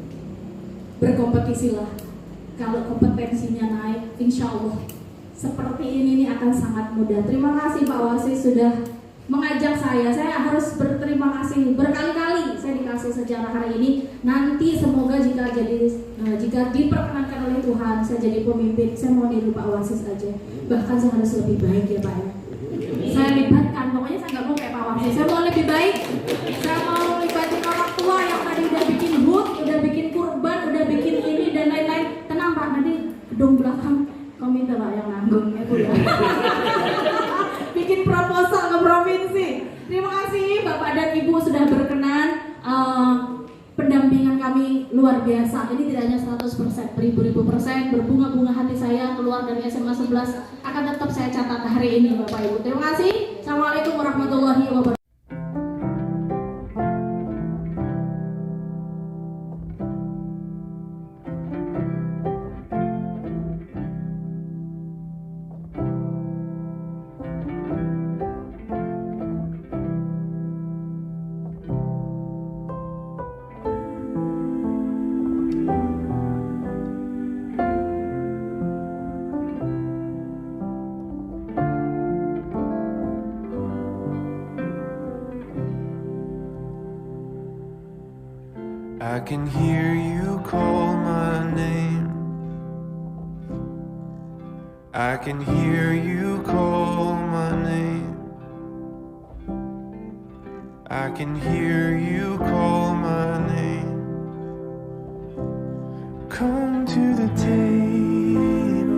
berkompetisilah. Kalau kompetensinya naik, insya Allah seperti ini akan sangat mudah. Terima kasih Pak Wasis sudah mengajak saya. Saya harus berterima kasih berkali-kali. Saya dikasih sejarah hari ini. Nanti semoga jika diperkenankan oleh Tuhan, saya jadi pemimpin. Saya mau niru Pak Wasis aja. Bahkan saya harus lebih baik ya Pak ya. Saya libatkan, pokoknya saya nggak mau kayak Pak Wasis. Saya mau lebih baik. Saya mau libatin orang tua yang tadi udah bikin hut, udah bikin kurban, udah bikin ini dan lain-lain. Tenang Pak, nanti gedung belakang komite Pak yang nanggung ya Bu ya. Bikin proposal ke provinsi. Terima kasih Bapak dan Ibu sudah berkenan. Pendampingan kami luar biasa. Ini tidak hanya 100%, beribu-ribu persen, berbunga-bunga hati saya keluar dari SMA 11 akan tetap saya catat hari ini Bapak Ibu. Terima kasih. Assalamualaikum warahmatullahi wabarakatuh. I can hear you call my name. I can hear you call my name. I can hear you call my name. Come to the table,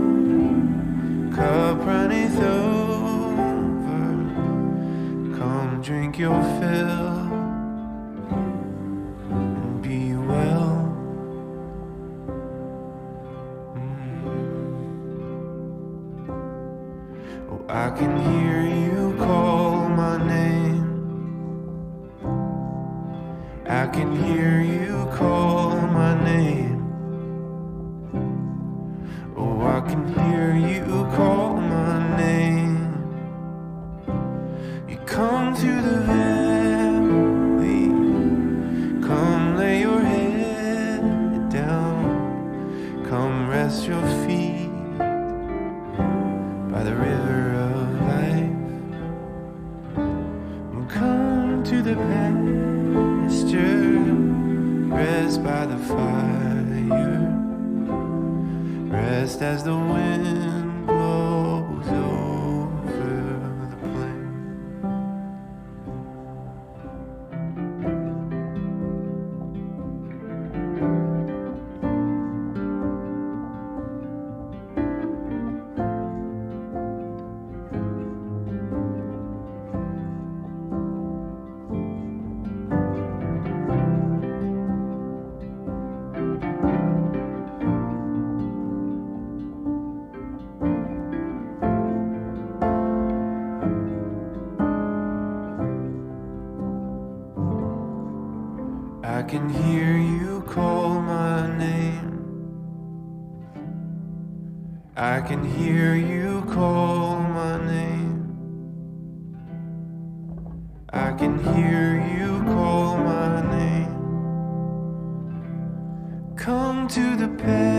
cup runneth over. Come drink your fill. I can hear you call my name. I can hear you call my name. Oh, I can hear you call my name. You come to the valley, come lay your head down, come rest your feet by the river. The pasture, rest by the fire, rest as the wind blows over the plain. I can hear you call my name. I can hear you call my name. I can hear you call my name. Come to the past.